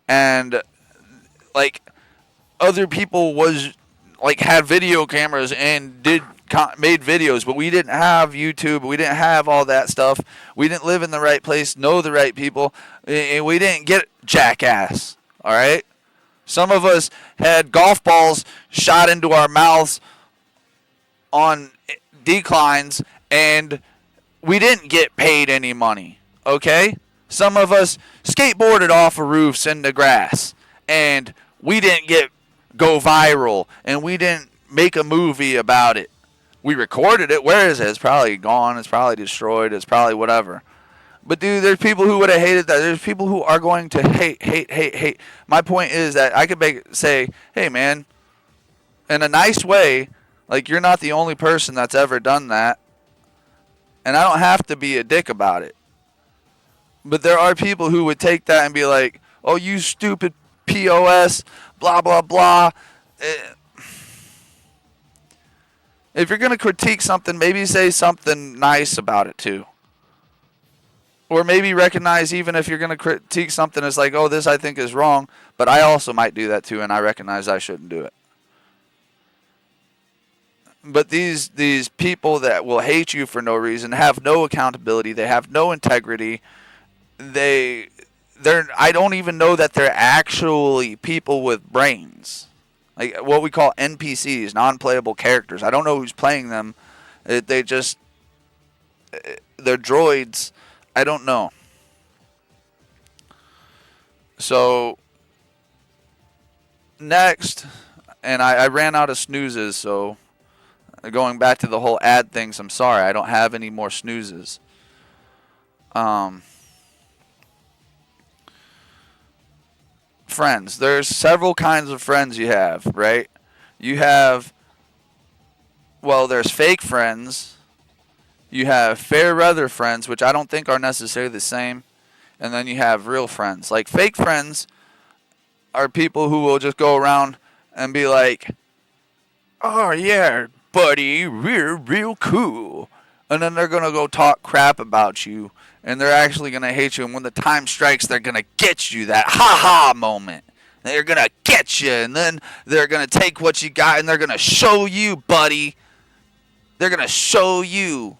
B: and like other people had video cameras and did made videos, but we didn't have YouTube. We didn't have all that stuff. We didn't live in the right place, know the right people, and we didn't get jackass. All right? Some of us had golf balls shot into our mouths on declines, and we didn't get paid any money. Okay? Some of us skateboarded off of roofs in the grass, and we didn't go viral, and we didn't make a movie about it. We recorded it. Where is it? It's probably gone. It's probably destroyed. It's probably whatever. But, dude, there's people who would have hated that. There's people who are going to hate. My point is that I could say, hey, man, in a nice way, like, you're not the only person that's ever done that. And I don't have to be a dick about it. But there are people who would take that and be like, oh, you stupid POS, blah, blah, blah. If you're going to critique something, maybe say something nice about it too. Or maybe recognize, even if you're going to critique something, it's like, oh, this I think is wrong, but I also might do that too, and I recognize I shouldn't do it. But these people that will hate you for no reason, have no accountability, they have no integrity, I don't even know that they're actually people with brains. Like what we call NPCs, non-playable characters. I don't know who's playing them. They're droids. I don't know. So, next, and I ran out of snoozes, so going back to the whole ad things, I'm sorry, I don't have any more snoozes. Friends. There's several kinds of friends you have, right? You have, there's fake friends. You have fair weather friends, which I don't think are necessarily the same. And then you have real friends. Like, fake friends are people who will just go around and be like, oh, yeah, buddy, we're real cool. And then they're going to go talk crap about you. And they're actually going to hate you. And when the time strikes, they're going to get you, that ha-ha moment. They're going to get you. And then they're going to take what you got and they're going to show you, buddy. They're going to show you.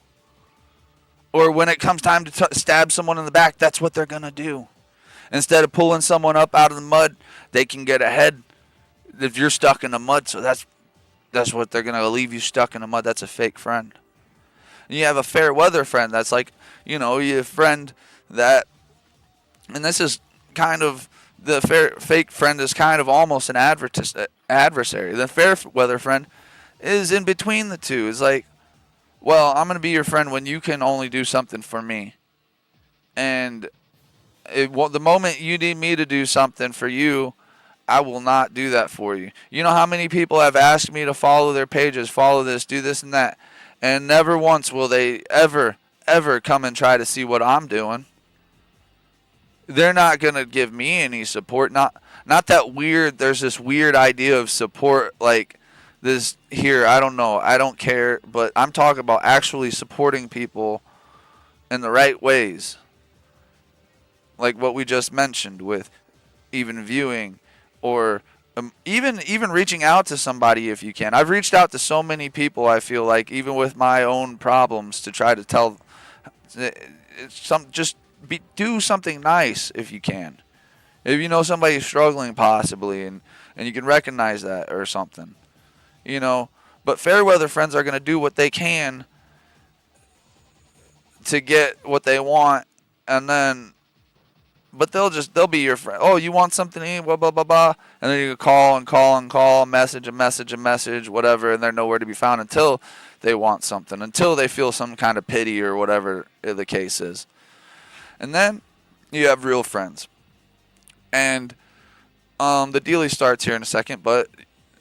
B: Or when it comes time to stab someone in the back, that's what they're going to do. Instead of pulling someone up out of the mud, they can get ahead if you're stuck in the mud. So that's what they're going to leave you stuck in the mud. That's a fake friend. And you have a fair weather friend. That's like, you have a friend that, and this is kind of, the fake friend is kind of almost an adversary. The fair weather friend is in between the two. It's like, well, I'm going to be your friend when you can only do something for me. And the moment you need me to do something for you, I will not do that for you. You know how many people have asked me to follow their pages, follow this, do this and that, and never once will they ever come and try to see what I'm doing. They're not going to give me any support. Not that weird, there's this weird idea of support like this here, I don't know, I don't care, but I'm talking about actually supporting people in the right ways. Like what we just mentioned with even viewing or even reaching out to somebody if you can. I've reached out to so many people, I feel like, even with my own problems, to try to tell do something nice if you can. If you know somebody's struggling possibly and you can recognize that or something. But fair weather friends are going to do what they can to get what they want, but they'll be your friend. Oh, you want something to eat, blah, blah, blah, blah. And then you call, message, whatever, and they're nowhere to be found until they want something, until they feel some kind of pity or whatever the case is. And then you have real friends. And the dealie starts here in a second, but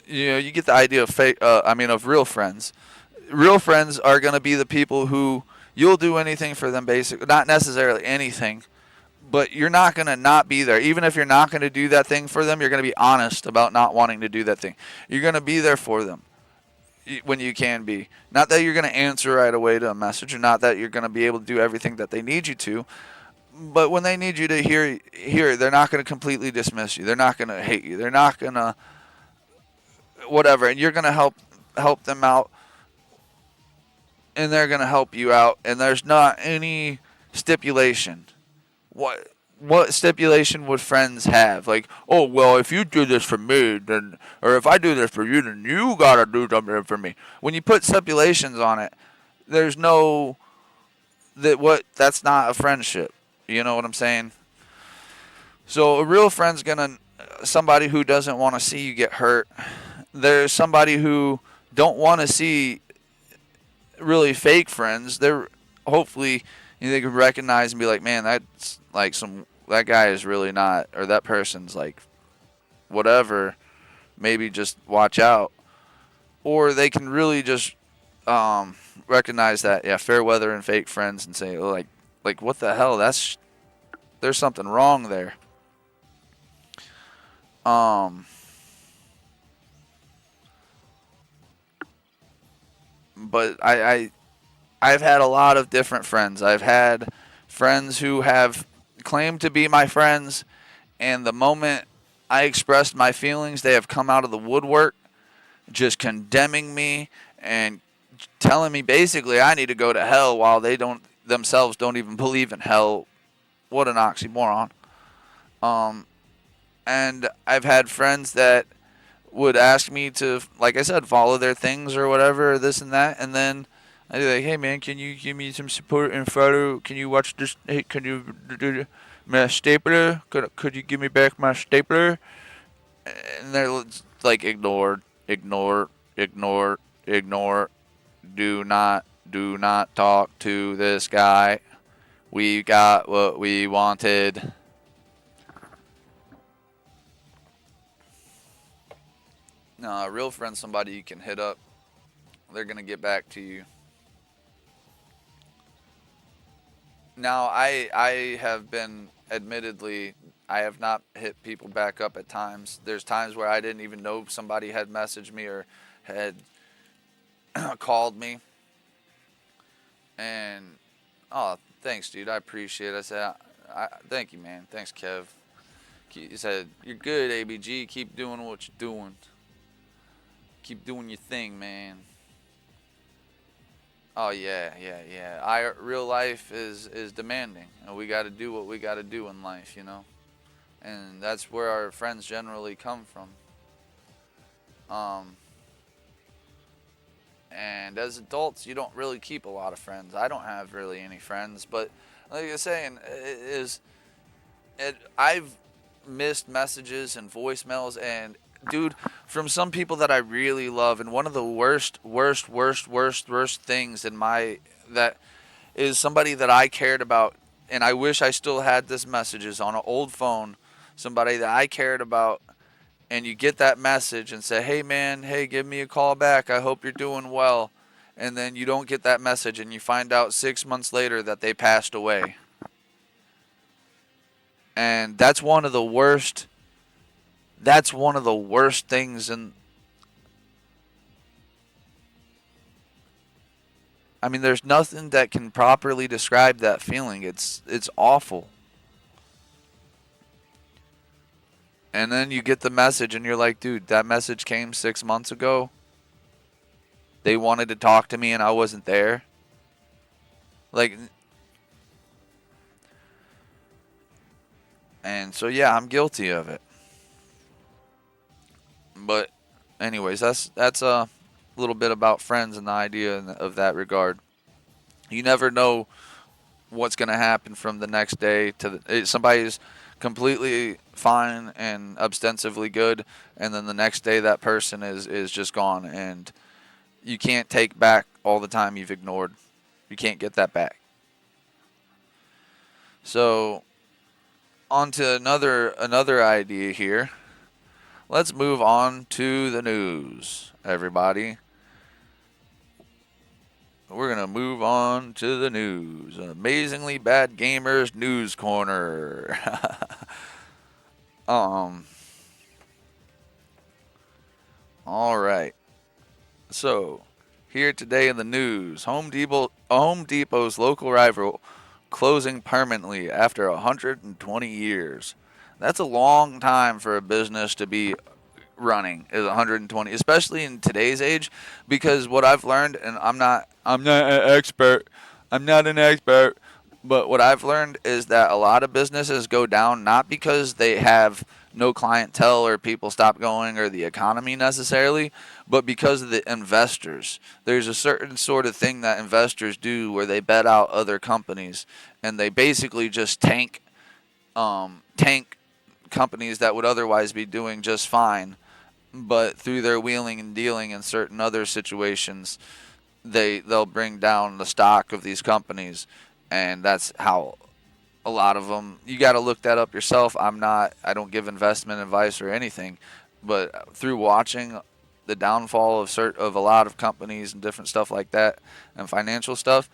B: you get the idea of real friends. Real friends are going to be the people who you'll do anything for them, basically. Not necessarily anything, but you're not going to not be there. Even if you're not going to do that thing for them, you're going to be honest about not wanting to do that thing. You're going to be there for them when you can be. Not that you're going to answer right away to a message, or not that you're going to be able to do everything that they need you to, but when they need you to hear, they're not going to completely dismiss you. They're not going to hate you. They're not going to whatever, and you're going to help them out and they're going to help you out, and there's not any stipulation. What stipulation would friends have? Like, oh, well, if you do this for me, then, or if I do this for you, then you got to do something for me. When you put stipulations on it, there's no, that's not a friendship. You know what I'm saying? So a real friend's gonna, somebody who doesn't want to see you get hurt. There's somebody who don't want to see really fake friends. They're hopefully they can recognize and be like, man, that's like that guy is really not, or that person's like whatever. Maybe just watch out. Or they can really just recognize that, yeah, fair weather and fake friends, and say, oh, like what the hell? There's something wrong there. But I've had a lot of different friends. I've had friends who have claimed to be my friends, and the moment I expressed my feelings, they have come out of the woodwork, just condemning me and telling me basically I need to go to hell, while they themselves don't even believe in hell. What an oxymoron. And I've had friends that would ask me to, like I said, follow their things or whatever, this and that, and then I'd be like, hey man, can you give me some support and follow? Can you watch this? Hey, can you do my stapler? Could you give me back my stapler? And they're like, ignore. Do not talk to this guy. We got what we wanted. No, a real friend's somebody you can hit up. They're going to get back to you. Now, I have been, admittedly, I have not hit people back up at times. There's times where I didn't even know somebody had messaged me or had called me. And, oh, thanks, dude. I appreciate it. I said, thank you, man. Thanks, Kev. He said, you're good, ABG. Keep doing what you're doing. Keep doing your thing, man. Oh yeah. Real life is demanding, and we got to do what we got to do in life, and that's where our friends generally come from. And as adults, you don't really keep a lot of friends. I don't have really any friends, but like I was saying, I've missed messages and voicemails, and dude, from some people that I really love, and one of the worst things that is somebody that I cared about, and I wish I still had this messages on an old phone, somebody that I cared about, and you get that message and say, hey man, hey, give me a call back, I hope you're doing well, and then you don't get that message, and you find out 6 months later that they passed away. And that's one of the worst things. And I mean, there's nothing that can properly describe that feeling. It's awful. And then you get the message and you're like, dude, that message came 6 months ago. They wanted to talk to me and I wasn't there. Like, and so yeah, I'm guilty of it. But anyways, that's a little bit about friends and the idea of that regard. You never know what's going to happen from the next day to somebody's completely fine and ostensibly good, and then the next day that person is just gone, and you can't take back all the time you've ignored. You can't get that back. So on to another idea here. Let's move on to the news, everybody. We're going to move on to the news. Amazingly Bad Gamers News Corner. All right. So, here today in the news, Home Depot's local rival closing permanently after 120 years. That's a long time for a business to be running, is 120, especially in today's age, because what I've learned, and I'm I'm not an expert. I'm not an expert. But what I've learned is that a lot of businesses go down not because they have no clientele or people stop going or the economy necessarily, but because of the investors. There's a certain sort of thing that investors do where they bet out other companies and they basically just tank companies that would otherwise be doing just fine, but through their wheeling and dealing in certain other situations, they'll bring down the stock of these companies, and that's how a lot of them. You got to look that up yourself. I don't give investment advice or anything, but through watching the downfall of a lot of companies and different stuff like that and financial stuff,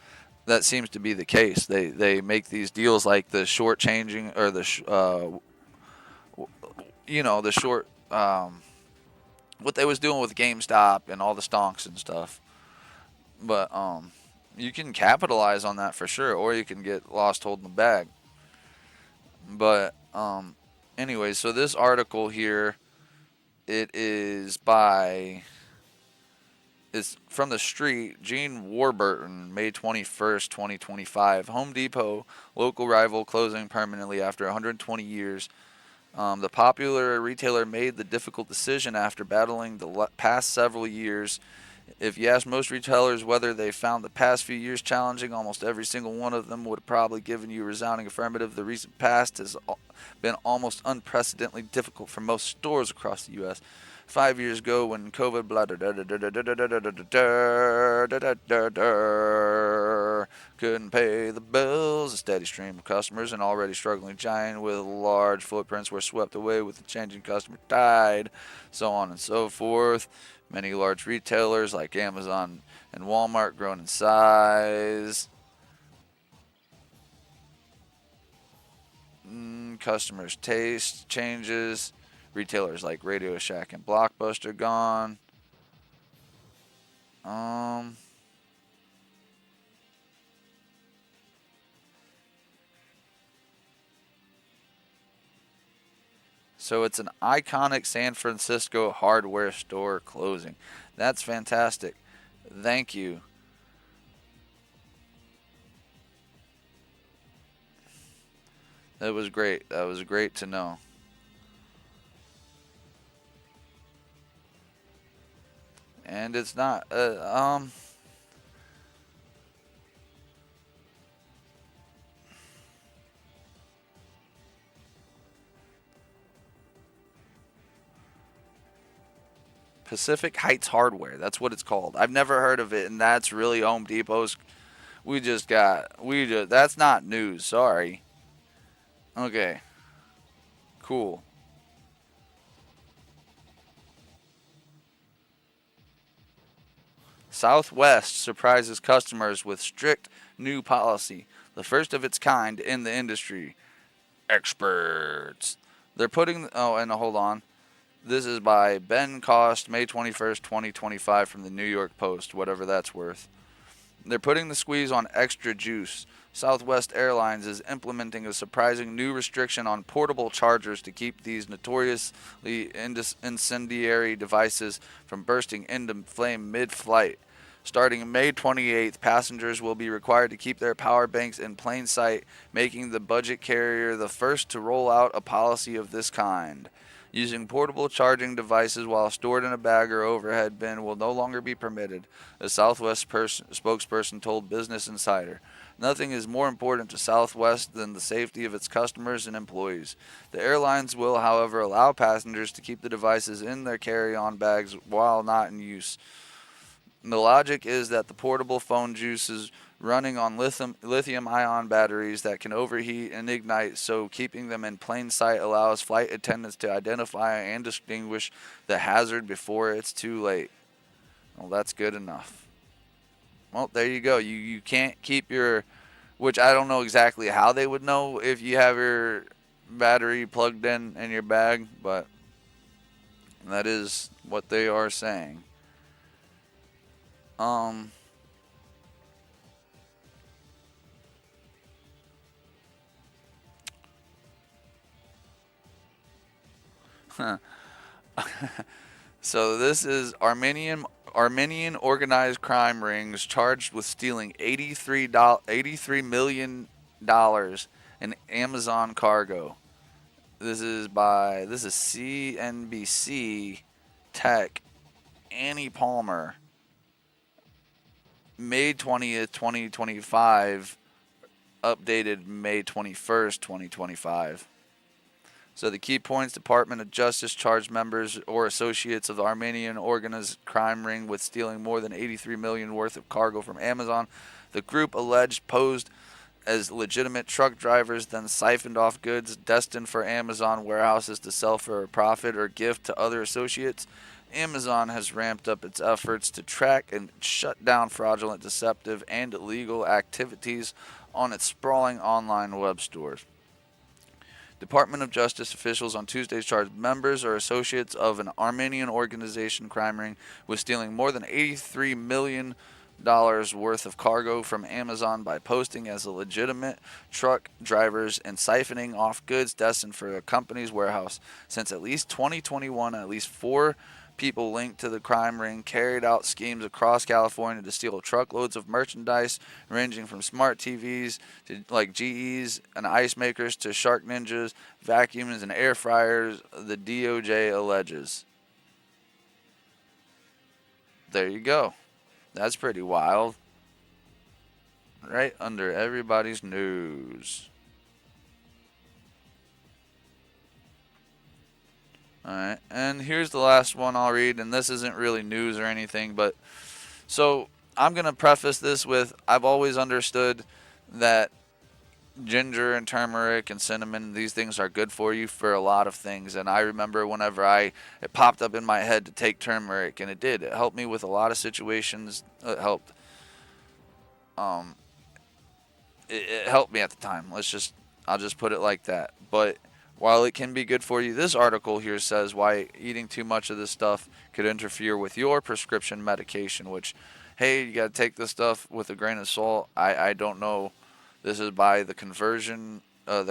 B: that seems to be the case. They make these deals like the short changing or the short what they was doing with GameStop and all the stonks and stuff. But you can capitalize on that for sure, or you can get lost holding the bag. But anyway, so this article here, it is by it's from the street. Gene Warburton, May 21st, 2025. Home Depot, local rival, closing permanently after 120 years. The popular retailer made the difficult decision after battling the past several years. If you ask most retailers whether they found the past few years challenging, almost every single one of them would have probably given you a resounding affirmative. The recent past has been almost unprecedentedly difficult for most stores across the U.S. 5 years ago, when COVID couldn't pay the bills, a steady stream of customers, an already struggling giant with large footprints were swept away with the changing customer tide, so on and so forth. Many large retailers like Amazon and Walmart grown in size. Customers' taste changes. Retailers like Radio Shack and Blockbuster gone. So it's an iconic San Francisco hardware store closing. That's fantastic. Thank you. That was great. That was great to know. And it's not. Pacific Heights Hardware. That's what it's called. I've never heard of it, and that's really Home Depot's. That's not news. Sorry. Okay. Cool. Southwest surprises customers with strict new policy, the first of its kind in the industry. Experts. They're putting. Oh, and hold on. This is by Ben Cost, May 21st, 2025, from the New York Post, whatever that's worth. They're putting the squeeze on extra juice. Southwest Airlines is implementing a surprising new restriction on portable chargers to keep these notoriously incendiary devices from bursting into flame mid-flight. Starting May 28th, passengers will be required to keep their power banks in plain sight, making the budget carrier the first to roll out a policy of this kind. Using portable charging devices while stored in a bag or overhead bin will no longer be permitted, a Southwest spokesperson told Business Insider. Nothing is more important to Southwest than the safety of its customers and employees. The airlines will, however, allow passengers to keep the devices in their carry-on bags while not in use. The logic is that the portable phone juice is running on lithium-ion batteries that can overheat and ignite, so keeping them in plain sight allows flight attendants to identify and distinguish the hazard before it's too late. Well, that's good enough. Well, there you go. You can't keep your, which I don't know exactly how they would know if you have your battery plugged in your bag, but that is what they are saying. So this is Armenian Armenian organized crime rings charged with stealing $83 million in Amazon cargo. This is CNBC Tech. Annie Palmer, May 20th, 2025, updated May 21st, 2025. So the key points: Department of Justice charged members or associates of the Armenian organized crime ring with stealing more than $83 million worth of cargo from Amazon. The group alleged posed as legitimate truck drivers, then siphoned off goods destined for Amazon warehouses to sell for a profit or gift to other associates. Amazon has ramped up its efforts to track and shut down fraudulent, deceptive, and illegal activities on its sprawling online web stores. Department of Justice officials on Tuesday charged members or associates of an Armenian organization crime ring with stealing more than $83 million worth of cargo from Amazon by posting as legitimate truck drivers and siphoning off goods destined for the company's warehouse. Since at least 2021, at least 4 people linked to the crime ring carried out schemes across California to steal truckloads of merchandise ranging from smart TVs to like GEs and ice makers to Shark Ninjas, vacuums, and air fryers, the DOJ alleges. There you go. That's pretty wild. Right under everybody's nose. Alright, and here's the last one I'll read, and this isn't really news or anything, but so I'm going to preface this with I've always understood that ginger and turmeric and cinnamon, these things are good for you for a lot of things. And I remember whenever it popped up in my head to take turmeric, and it did. It helped me with a lot of situations. It helped. It helped me at the time. I'll just put it like that. But while it can be good for you, this article here says why eating too much of this stuff could interfere with your prescription medication, which, hey, you got to take this stuff with a grain of salt. I don't know. This is by the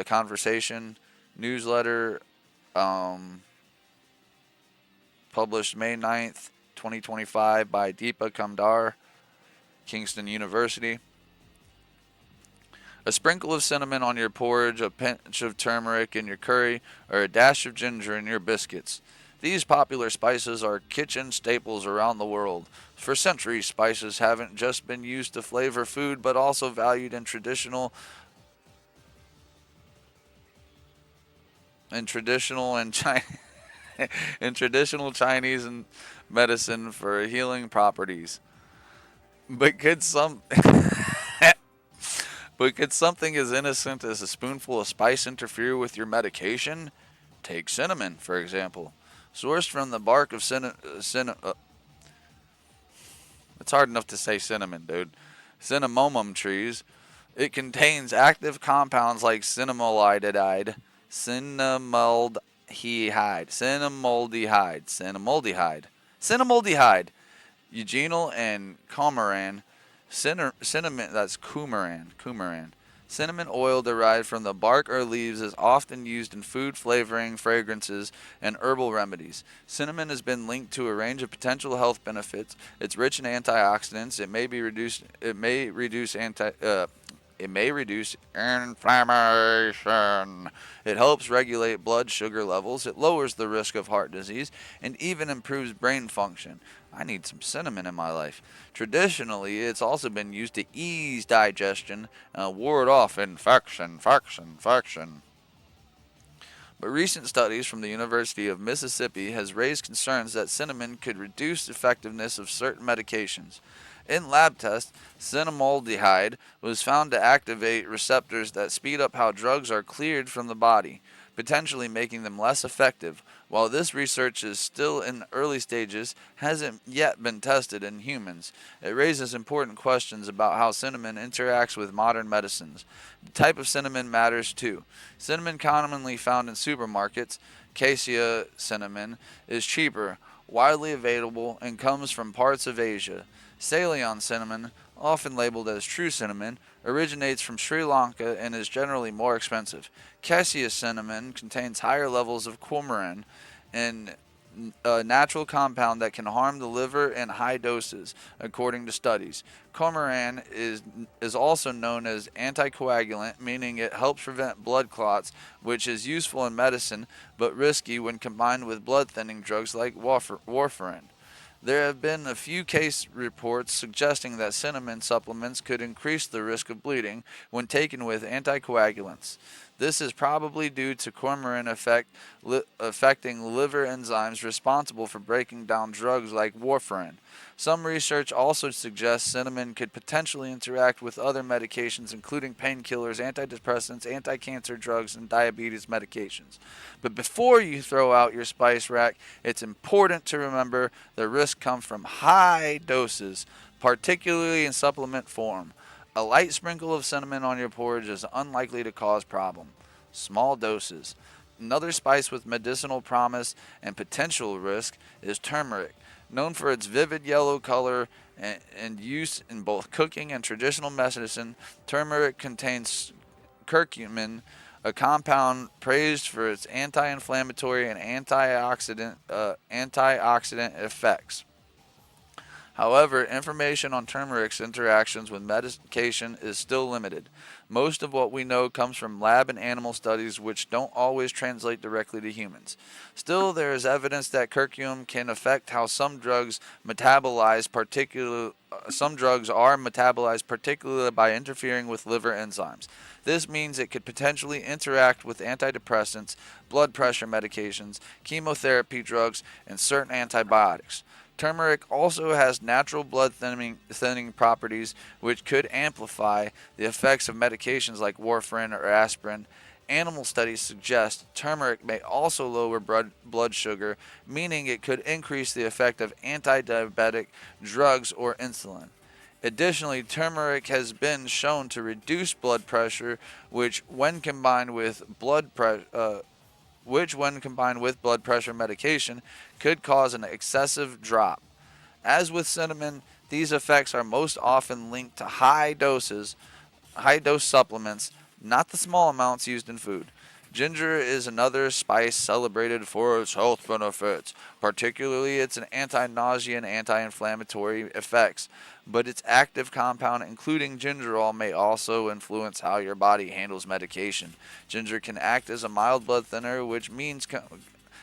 B: Conversation newsletter, published May 9th, 2025 by Deepa Kamdar, Kingston University. A sprinkle of cinnamon on your porridge, a pinch of turmeric in your curry, or a dash of ginger in your biscuits. These popular spices are kitchen staples around the world. For centuries, spices haven't just been used to flavor food, but also valued in traditional and in traditional Chinese and medicine for healing properties. But could something as innocent as a spoonful of spice interfere with your medication? Take cinnamon, for example. Sourced from the bark of it's hard enough to say cinnamon, dude. Cinnamomum trees. It contains active compounds like cinnamaldehyde, eugenol, and coumarin. Cinnamon, that's coumarin. Cinnamon oil derived from the bark or leaves is often used in food flavoring, fragrances, and herbal remedies. Cinnamon has been linked to a range of potential health benefits. It's rich in antioxidants. It may reduce inflammation. It helps regulate blood sugar levels. It lowers the risk of heart disease and even improves brain function. I need some cinnamon in my life. Traditionally, it's also been used to ease digestion and ward off infection. But recent studies from the University of Mississippi has raised concerns that cinnamon could reduce effectiveness of certain medications. In lab tests, cinnamaldehyde was found to activate receptors that speed up how drugs are cleared from the body, potentially making them less effective. While this research is still in early stages, hasn't yet been tested in humans. It raises important questions about how cinnamon interacts with modern medicines. The type of cinnamon matters too. Cinnamon commonly found in supermarkets, cassia cinnamon, is cheaper, widely available, and comes from parts of Asia. Ceylon cinnamon, often labeled as true cinnamon, originates from Sri Lanka and is generally more expensive. Cassia cinnamon contains higher levels of coumarin and a natural compound that can harm the liver in high doses, according to studies. Cormorant is also known as anticoagulant, meaning it helps prevent blood clots, which is useful in medicine but risky when combined with blood thinning drugs like warfarin. There have been a few case reports suggesting that cinnamon supplements could increase the risk of bleeding when taken with anticoagulants. This is probably due to cormorant affecting liver enzymes responsible for breaking down drugs like warfarin. Some research also suggests cinnamon could potentially interact with other medications, including painkillers, antidepressants, anti cancer drugs, and diabetes medications. But before you throw out your spice rack, it's important to remember the risks come from high doses, particularly in supplement form. A light sprinkle of cinnamon on your porridge is unlikely to cause problem. Small doses. Another spice with medicinal promise and potential risk is turmeric. Known for its vivid yellow color and use in both cooking and traditional medicine, turmeric contains curcumin, a compound praised for its anti-inflammatory and antioxidant effects. However, information on turmeric's interactions with medication is still limited. Most of what we know comes from lab and animal studies, which don't always translate directly to humans. Still, there is evidence that curcumin can affect how some drugs are metabolized, particularly by interfering with liver enzymes. This means it could potentially interact with antidepressants, blood pressure medications, chemotherapy drugs, and certain antibiotics. Turmeric also has natural blood thinning properties, which could amplify the effects of medications like warfarin or aspirin. Animal studies suggest turmeric may also lower blood sugar, meaning it could increase the effect of anti-diabetic drugs or insulin. Additionally, turmeric has been shown to reduce blood pressure, which, when combined with blood pressure medication, could cause an excessive drop. As with cinnamon, these effects are most often linked to high dose supplements, not the small amounts used in food. Ginger is another spice celebrated for its health benefits, particularly its anti-nausea and anti-inflammatory effects. But its active compound, including gingerol, may also influence how your body handles medication. Ginger can act as a mild blood thinner, which means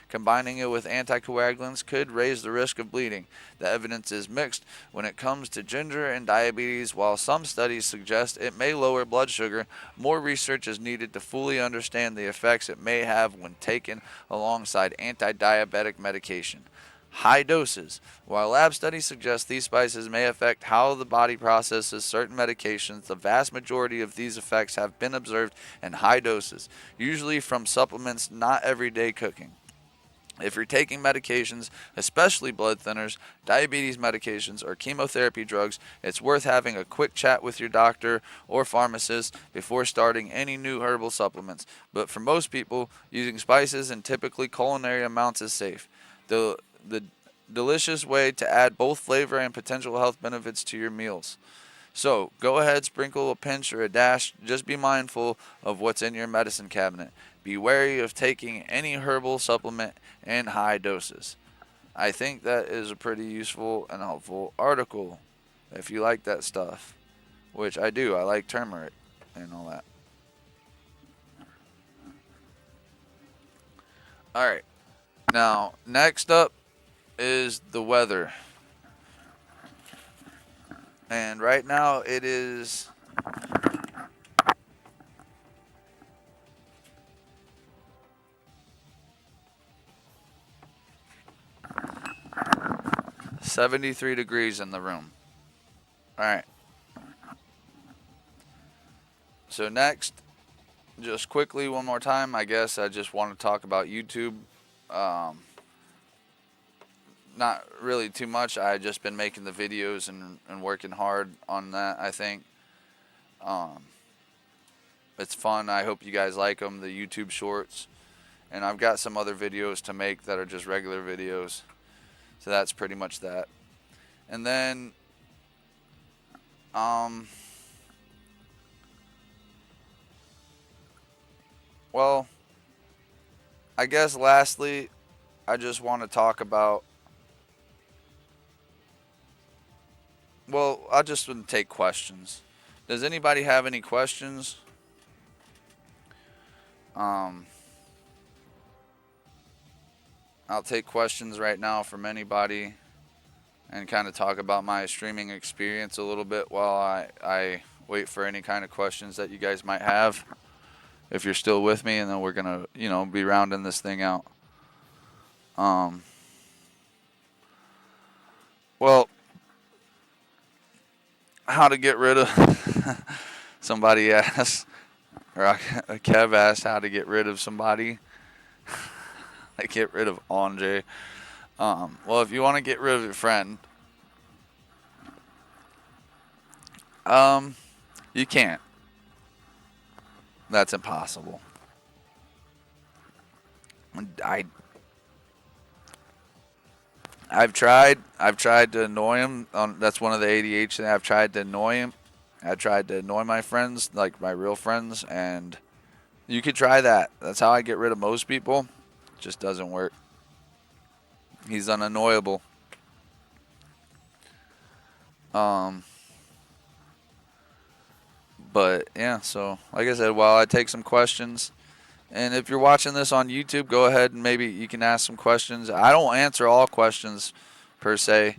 B: combining it with anticoagulants could raise the risk of bleeding. The evidence is mixed when it comes to ginger and diabetes. While some studies suggest it may lower blood sugar, more research is needed to fully understand the effects it may have when taken alongside anti-diabetic medication. High doses. While lab studies suggest these spices may affect how the body processes certain medications, the vast majority of these effects have been observed in high doses, usually from supplements, not everyday cooking. If you're taking medications, especially blood thinners, diabetes medications, or chemotherapy drugs, it's worth having a quick chat with your doctor or pharmacist before starting any new herbal supplements. But for most people, using spices in typically culinary amounts is safe. The delicious way to add both flavor and potential health benefits to your meals. So, go ahead, sprinkle a pinch or a dash. Just be mindful of what's in your medicine cabinet. Be wary of taking any herbal supplement in high doses. I think that is a pretty useful and helpful article if you like that stuff, which I do. I like turmeric and all that. Alright, now next up is the weather. And right now it is 73 degrees in the room. Alright. So next, just quickly one more time, I guess I just want to talk about YouTube. Not really too much. I've just been making the videos and working hard on that, I think. It's fun. I hope you guys like them, the YouTube shorts. And I've got some other videos to make that are just regular videos. So that's pretty much that. And then, well, I guess lastly, I just want to talk about. Well, I just want to take questions. Does anybody have any questions? Um, I'll take questions right now from anybody and kind of talk about my streaming experience a little bit while I wait for any kind of questions that you guys might have. If you're still with me, and then we're going to, be rounding this thing out. Well, how to get rid of somebody asked, or Kev asked how to get rid of somebody. Like get rid of Andre. Well, if you want to get rid of your friend, you can't. That's impossible. I've tried to annoy him. That's one of the ADHD. I've tried to annoy him. I tried to annoy my friends, like my real friends, and you could try that. That's how I get rid of most people. It just doesn't work. He's unannoyable. But yeah, so like I said, while I take some questions, and if you're watching this on YouTube, go ahead and maybe you can ask some questions. I don't answer all questions per se,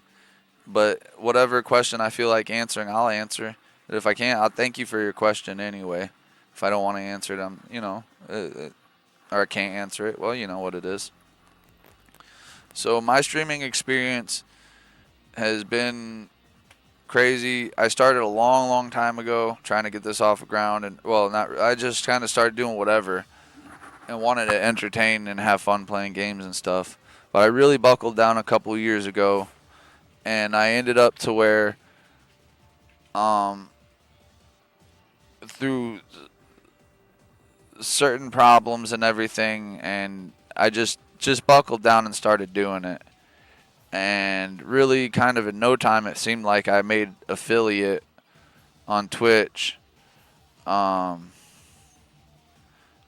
B: but whatever question I feel like answering, I'll answer. But if I can't, I'll thank you for your question anyway. If I don't want to answer it, or I can't answer it, well, you know what it is. So my streaming experience has been crazy. I started a long time ago trying to get this off the ground, and I just kind of started doing whatever and wanted to entertain and have fun playing games and stuff. But I really buckled down a couple years ago, and I ended up to where through certain problems and everything, and I just buckled down and started doing it. And really kind of in no time it seemed like I made affiliate on Twitch and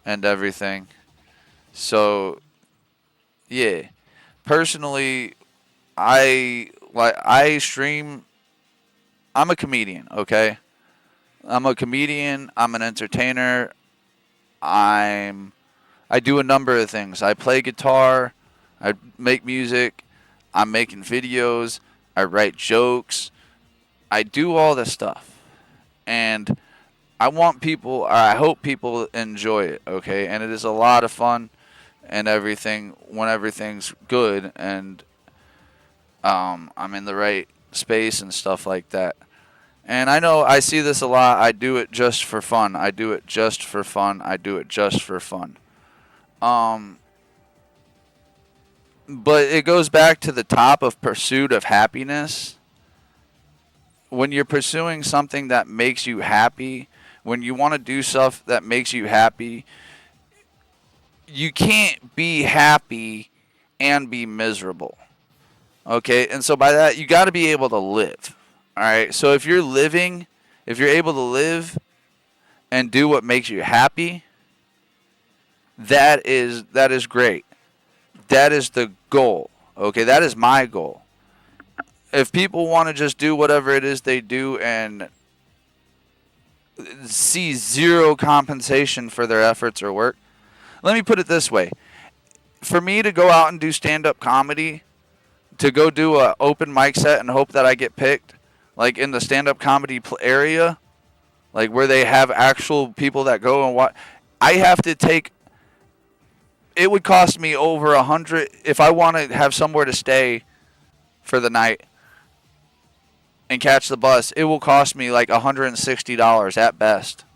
B: everything. So yeah, personally I stream. I'm a comedian, okay? I'm a comedian, I'm an entertainer. I do a number of things. I play guitar, I make music, I'm making videos, I write jokes, I do all this stuff. And I hope people enjoy it, okay? And it is a lot of fun and everything when everything's good and I'm in the right space and stuff like that. And I know I see this a lot. I do it just for fun. I do it just for fun. I do it just for fun. But it goes back to the top of pursuit of happiness. When you're pursuing something that makes you happy, when you want to do stuff that makes you happy, you can't be happy and be miserable. Okay? And so by that, you got to be able to live. All right? So if you're able to live and do what makes you happy, that is great. That is the goal. Okay, that is my goal. If people want to just do whatever it is they do and see zero compensation for their efforts or work, let me put it this way. For me to go out and do stand-up comedy, to go do an open mic set and hope that I get picked, like in the stand-up comedy area, like where they have actual people that go and watch, I have to take. It would cost me over $100 if I want to have somewhere to stay for the night and catch the bus. It will cost me like $160 at best.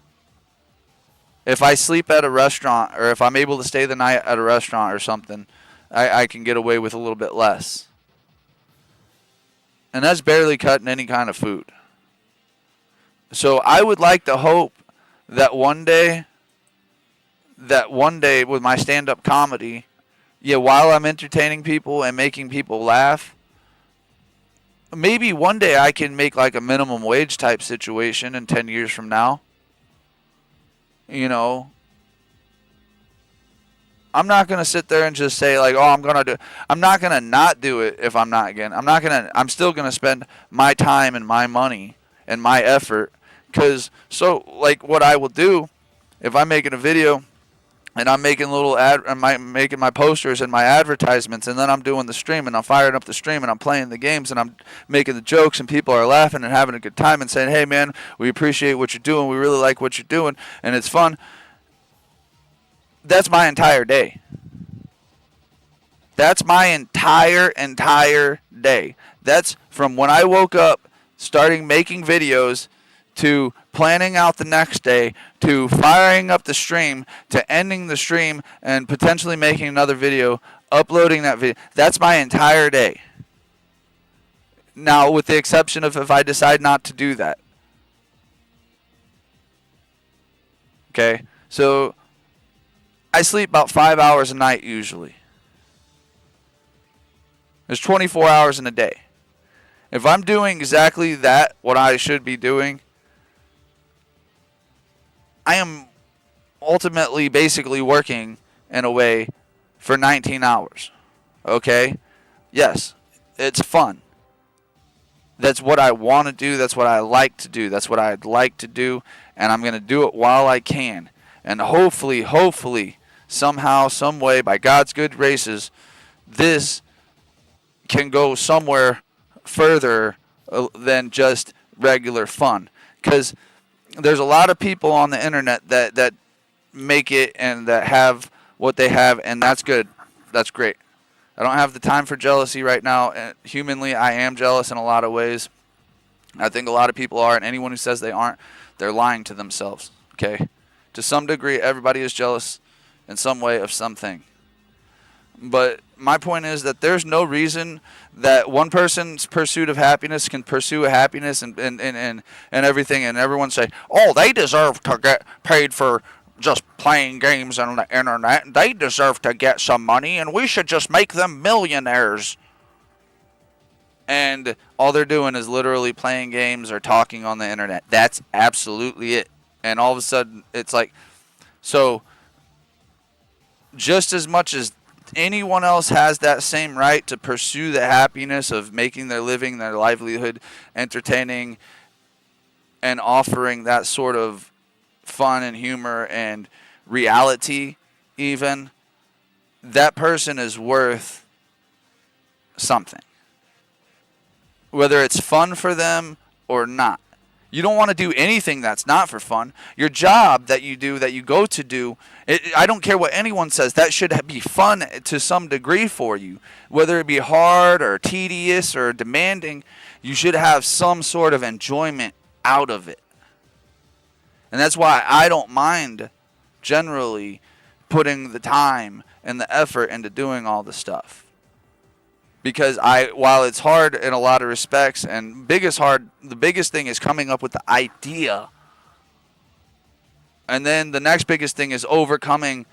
B: If I sleep at a restaurant or if I'm able to stay the night at a restaurant or something, I can get away with a little bit less. And that's barely cutting any kind of food. So I would like to hope that one day with my stand-up comedy, while I'm entertaining people and making people laugh, maybe one day I can make like a minimum wage type situation in 10 years from now. I'm not going to sit there and just say like, oh, I'm going to do it. I'm not going to not do it if I'm not again. I'm still going to spend my time and my money and my effort. Because, so, like, what I will do, if I'm making a video and I'm making making my posters and my advertisements, and then I'm doing the stream and I'm firing up the stream and I'm playing the games and I'm making the jokes and people are laughing and having a good time and saying, hey man, we appreciate what you're doing, we really like what you're doing, and it's fun. That's my entire day. That's my entire day. That's from when I woke up, starting making videos, to planning out the next day, to firing up the stream, to ending the stream and potentially making another video, uploading that video. That's my entire day. Now, with the exception of if I decide not to do that. Okay? So, I sleep about 5 hours a night usually. There's 24 hours in a day. If I'm doing exactly that, what I should be doing, I am ultimately basically working in a way for 19 hours. Okay? Yes, it's fun. That's what I want to do. That's what I like to do. That's what I'd like to do. And I'm going to do it while I can. And hopefully, somehow, some way, by God's good graces, this can go somewhere further than just regular fun. Because there's a lot of people on the internet that make it and that have what they have, and that's good. That's great. I don't have the time for jealousy right now. And humanly, I am jealous in a lot of ways. I think a lot of people are, and anyone who says they aren't, they're lying to themselves. Okay? To some degree, everybody is jealous in some way of something. But my point is that there's no reason that one person's pursuit of happiness can pursue happiness and everything, and everyone say, oh, they deserve to get paid for just playing games on the internet. They deserve to get some money, and we should just make them millionaires. And all they're doing is literally playing games or talking on the internet. That's absolutely it. And all of a sudden, it's like, so just as much as anyone else has that same right to pursue the happiness of making their living, their livelihood, entertaining, and offering that sort of fun and humor and reality even, that person is worth something. Whether it's fun for them or not. You don't want to do anything that's not for fun. Your job that you do, that you go to do, I don't care what anyone says, that should be fun to some degree for you. Whether it be hard or tedious or demanding, you should have some sort of enjoyment out of it. And that's why I don't mind generally putting the time and the effort into doing all the stuff. Because while it's hard in a lot of respects, and the biggest thing is coming up with the idea. And then the next biggest thing is overcoming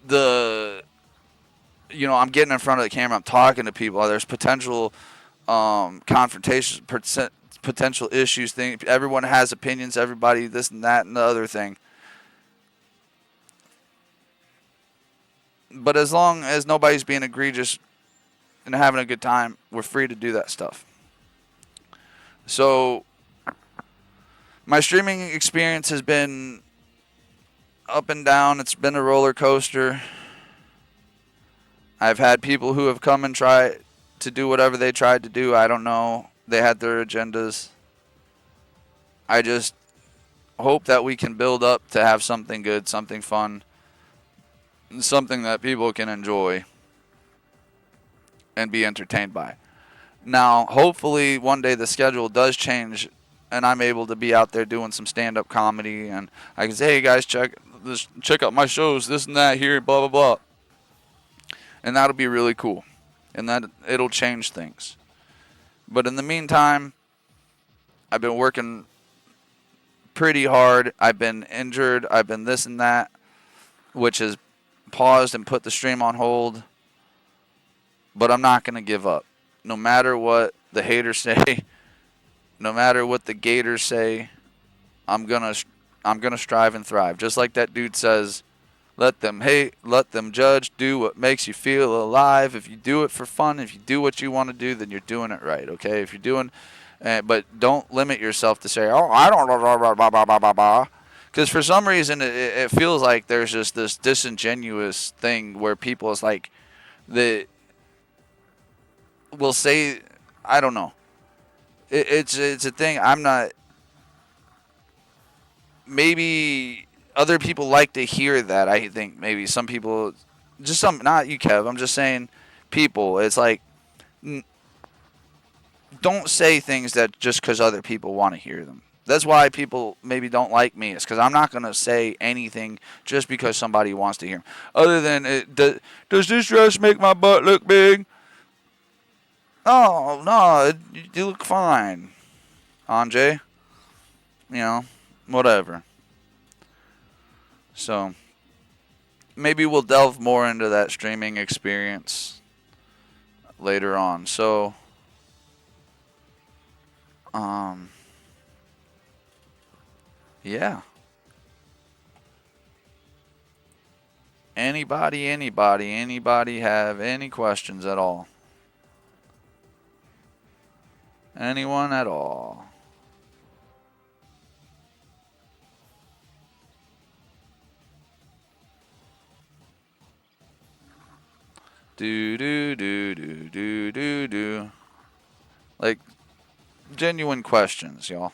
B: I'm getting in front of the camera, I'm talking to people, there's potential confrontations, potential issues, everyone has opinions, everybody this and that and the other thing. But as long as nobody's being egregious and having a good time, we're free to do that stuff. So my streaming experience has been up and down. It's been a roller coaster. I've had people who have come and tried to do whatever they tried to do. I don't know. They had their agendas. I just hope that we can build up to have something good, something fun, and something that people can enjoy and be entertained by. Now, hopefully one day the schedule does change and I'm able to be out there doing some stand-up comedy, and I can say, hey guys, check out my shows, this and that here, blah, blah, blah. And that'll be really cool. And that it'll change things. But in the meantime, I've been working pretty hard. I've been injured. I've been this and that, which has paused and put the stream on hold. But I'm not going to give up. No matter what the haters say, no matter what the gators say, I'm gonna strive and thrive. Just like that dude says, Let them hate, let them judge, do what makes you feel alive. If you do it for fun, if you do what you want to do, then you're doing it right, okay? If you're doing, but don't limit yourself to say, oh, I don't, blah, blah, blah, blah, blah, blah. Because for some reason, it feels like there's just this disingenuous thing where people is like, they will say, I don't know. It's a thing. I'm not. Maybe other people like to hear that. I think maybe some people, just some, not you, Kev. I'm just saying, people. It's like, don't say things that just because other people want to hear them. That's why people maybe don't like me. It's because I'm not gonna say anything just because somebody wants to hear. 'Em. Other than, does this dress make my butt look big? Oh no, you look fine, Anjay. You know, whatever. So maybe we'll delve more into that streaming experience later on. So, um, yeah. Anybody have any questions at all? Anyone at all? Do do do do do do do. Like genuine questions, y'all.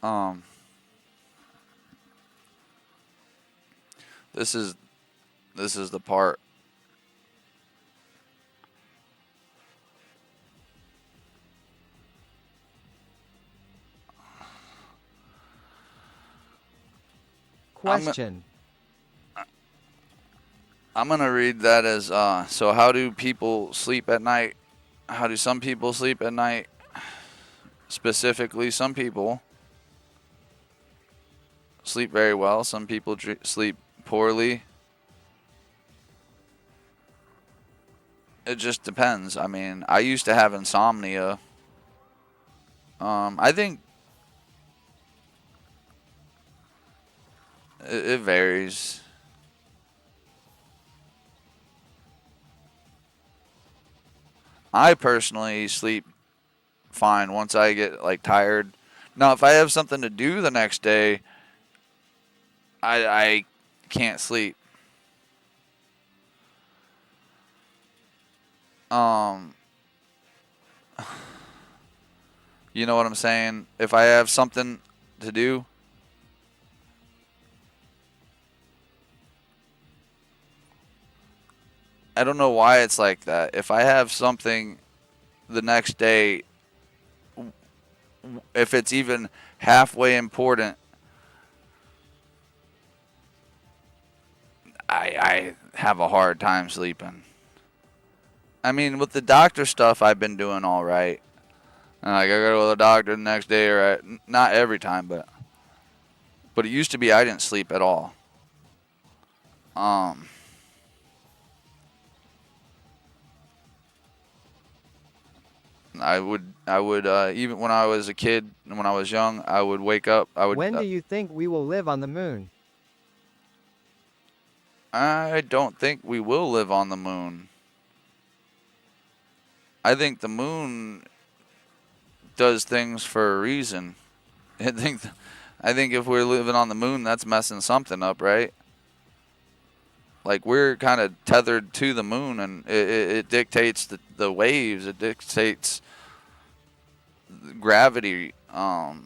B: Um, this is the part. I'm
C: Question.
B: I'm gonna read that as so. How do people sleep at night? How do some people sleep at night? Specifically, some people sleep very well. Some people sleep poorly. It just depends. I mean, I used to have insomnia. I think it varies. I personally sleep fine once I get like tired. Now, if I have something to do the next day, I can't sleep. Um, you know what I'm saying? If I have something to do, I don't know why it's like that. If I have something the next day, if it's even halfway important, I have a hard time sleeping. I mean, with the doctor stuff, I've been doing all right. Like I go to the doctor the next day, or not every time, but it used to be I didn't sleep at all. Um, I would even when I was a kid and when I was young, I would wake up.
C: When do you think we will live on the moon?
B: I don't think we will live on the moon. I think the moon does things for a reason. I think I think if we're living on the moon, that's messing something up, right? Like we're kind of tethered to the moon, and it dictates the waves. It dictates gravity, to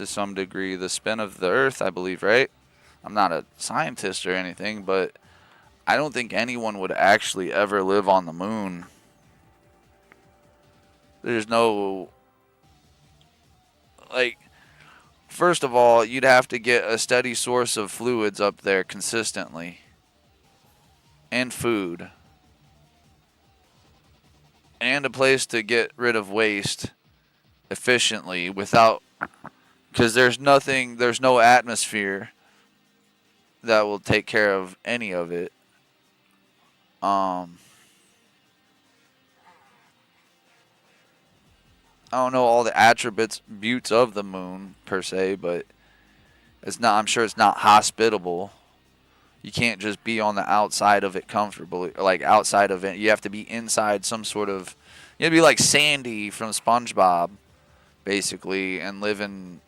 B: some degree, the spin of the Earth, I believe, right? I'm not a scientist or anything, but I don't think anyone would actually ever live on the moon. There's no, like, first of all, you'd have to get a steady source of fluids up there consistently, and food, and a place to get rid of waste efficiently without, because there's no atmosphere that will take care of any of it. Um, I don't know all the attributes of the moon per se, but it's not. I'm sure it's not hospitable. You can't just be on the outside of it comfortably, like outside of it. You have to be inside some sort of. You have to be like Sandy from SpongeBob, basically, and live in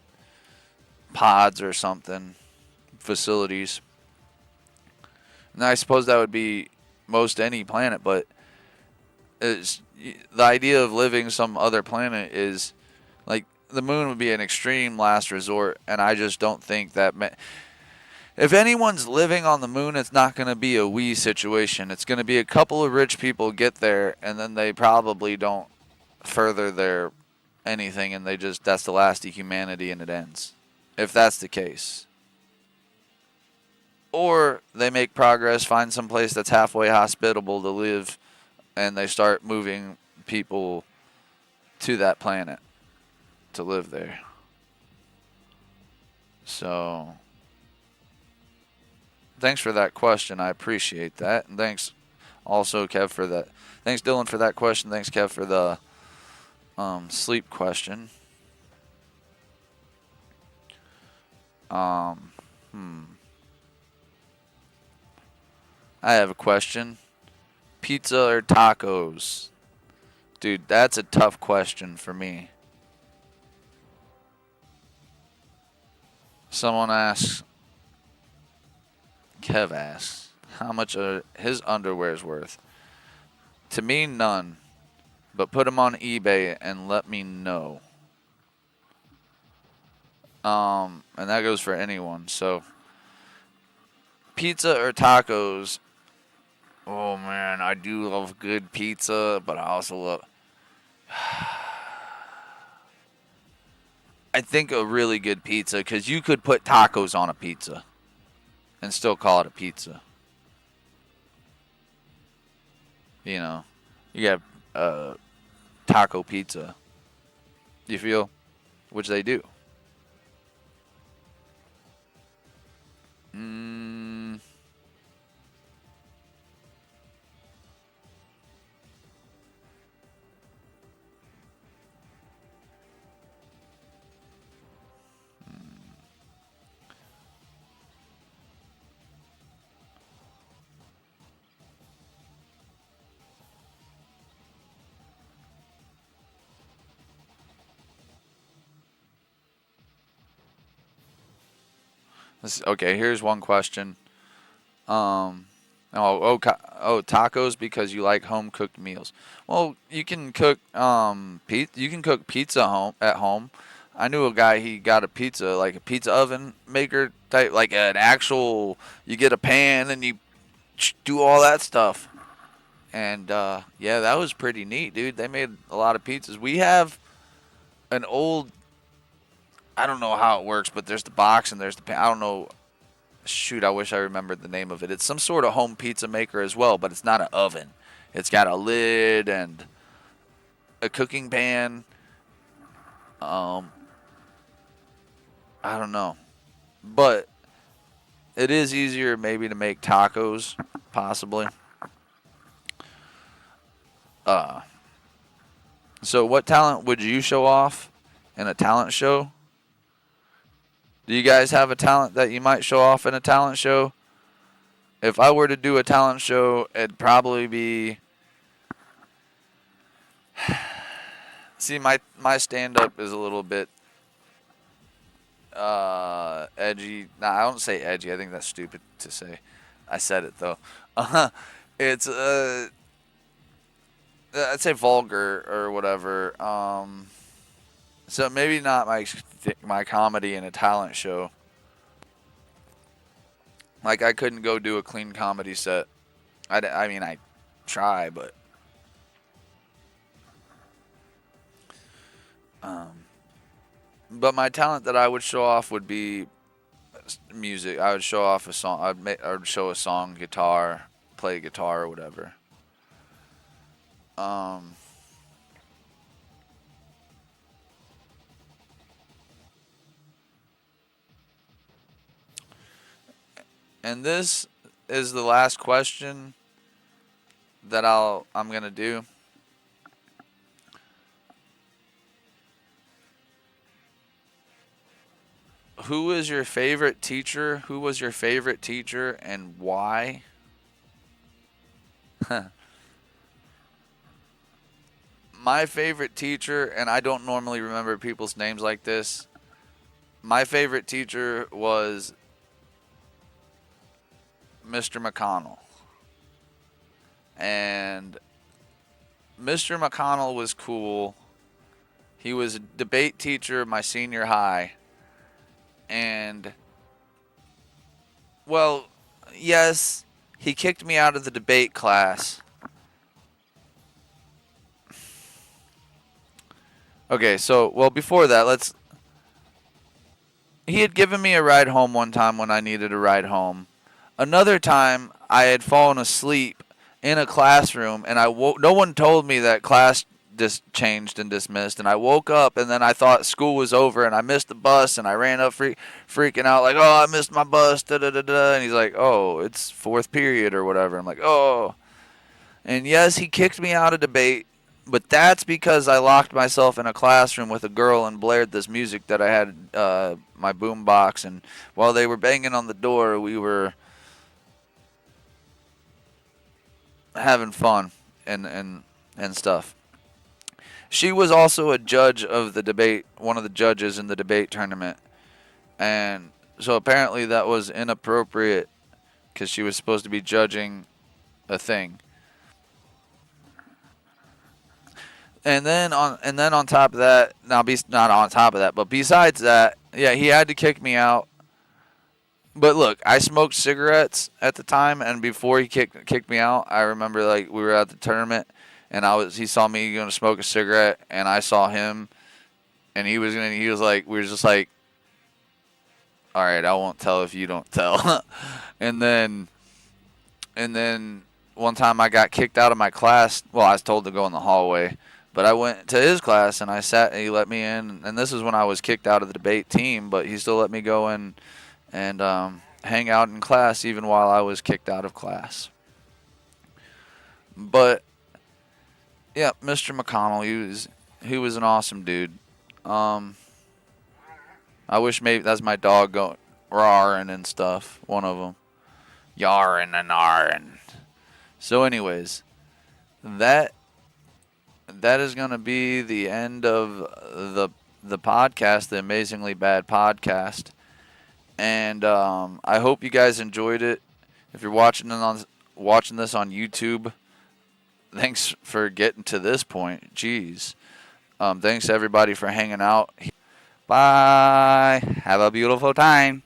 B: pods or something, facilities. And I suppose that would be most any planet, but it's, the idea of living some other planet is like the moon would be an extreme last resort, and I just don't think that. If anyone's living on the moon, it's not going to be a we situation. It's going to be a couple of rich people get there, and then they probably don't further their anything, and that's the last of humanity, and it ends. If that's the case. Or they make progress, find some place that's halfway hospitable to live, and they start moving people to that planet to live there. So, thanks for that question. I appreciate that. And thanks also, Kev, for that. Thanks, Dylan, for that question. Thanks, Kev, for the sleep question. I have a question. Pizza or tacos? Dude, that's a tough question for me. Someone asks, Kev asks, how much are his underwear's worth? To me, none. But put them on eBay and let me know. And that goes for anyone. So, pizza or tacos? Oh man, I do love good pizza, but I also love. I think a really good pizza, because you could put tacos on a pizza and still call it a pizza. You know, you have taco pizza. You feel? Which they do. Okay, here's one question. Tacos because you like home cooked meals. Well, you can cook you can cook pizza at home. I knew a guy, he got a pizza, like a pizza oven maker type, like an actual, you get a pan and you do all that stuff. And yeah, that was pretty neat, dude. They made a lot of pizzas. We have an old, I don't know how it works, but there's the box and there's the pan. I don't know. Shoot, I wish I remembered the name of it. It's some sort of home pizza maker as well, but it's not an oven. It's got a lid and a cooking pan. I don't know. But it is easier maybe to make tacos, possibly. So what talent would you show off in a talent show? Do you guys have a talent that you might show off in a talent show? If I were to do a talent show, it'd probably be... See, my stand-up is a little bit edgy. Nah, I don't say edgy. I think that's stupid to say. I said it, though. It's, I'd say vulgar or whatever. So maybe not my comedy in a talent show. Like, I couldn't go do a clean comedy set. I mean, I try, but... But my talent that I would show off would be music. I would show off a song. I would show a song, guitar, play guitar or whatever. And this is the last question that I'm gonna do. Who is your favorite teacher? Who was your favorite teacher and why? My favorite teacher, and I don't normally remember people's names like this. My favorite teacher was Mr. McConnell. And Mr. McConnell was cool. He was a debate teacher my senior high. And, well, yes, he kicked me out of the debate class. Okay, so, well, before that, he had given me a ride home one time when I needed a ride home. Another time, I had fallen asleep in a classroom, and no one told me that class just changed and dismissed, and I woke up, and then I thought school was over, and I missed the bus, and I ran up freaking out, like, oh, I missed my bus, da-da-da-da, and he's like, oh, it's fourth period or whatever. I'm like, oh. And yes, he kicked me out of debate, but that's because I locked myself in a classroom with a girl and blared this music that I had my boom box, and while they were banging on the door, we were having fun and stuff. She was also a judge of the debate, one of the judges in the debate tournament, and so apparently that was inappropriate because she was supposed to be judging a thing. And then on top of that, not on top of that, but besides that, yeah, he had to kick me out. But look, I smoked cigarettes at the time, and before he kicked me out, I remember like we were at the tournament, and he saw me going to smoke a cigarette, and I saw him, and he was like, we were just like, all right, I won't tell if you don't tell. and then one time I got kicked out of my class. Well, I was told to go in the hallway, but I went to his class and I sat, and he let me in, and this is when I was kicked out of the debate team, but he still let me go in and hang out in class even while I was kicked out of class. But yeah, Mr. McConnell, he was an awesome dude. I wish maybe that's my dog going roaring and stuff. One of them, yarring and arring. So, anyways, that is gonna be the end of the podcast, the Amazingly Bad Podcast. And I hope you guys enjoyed it. If you're watching this on YouTube, thanks for getting to this point. Jeez. Thanks everybody for hanging out. Bye. Have a beautiful time.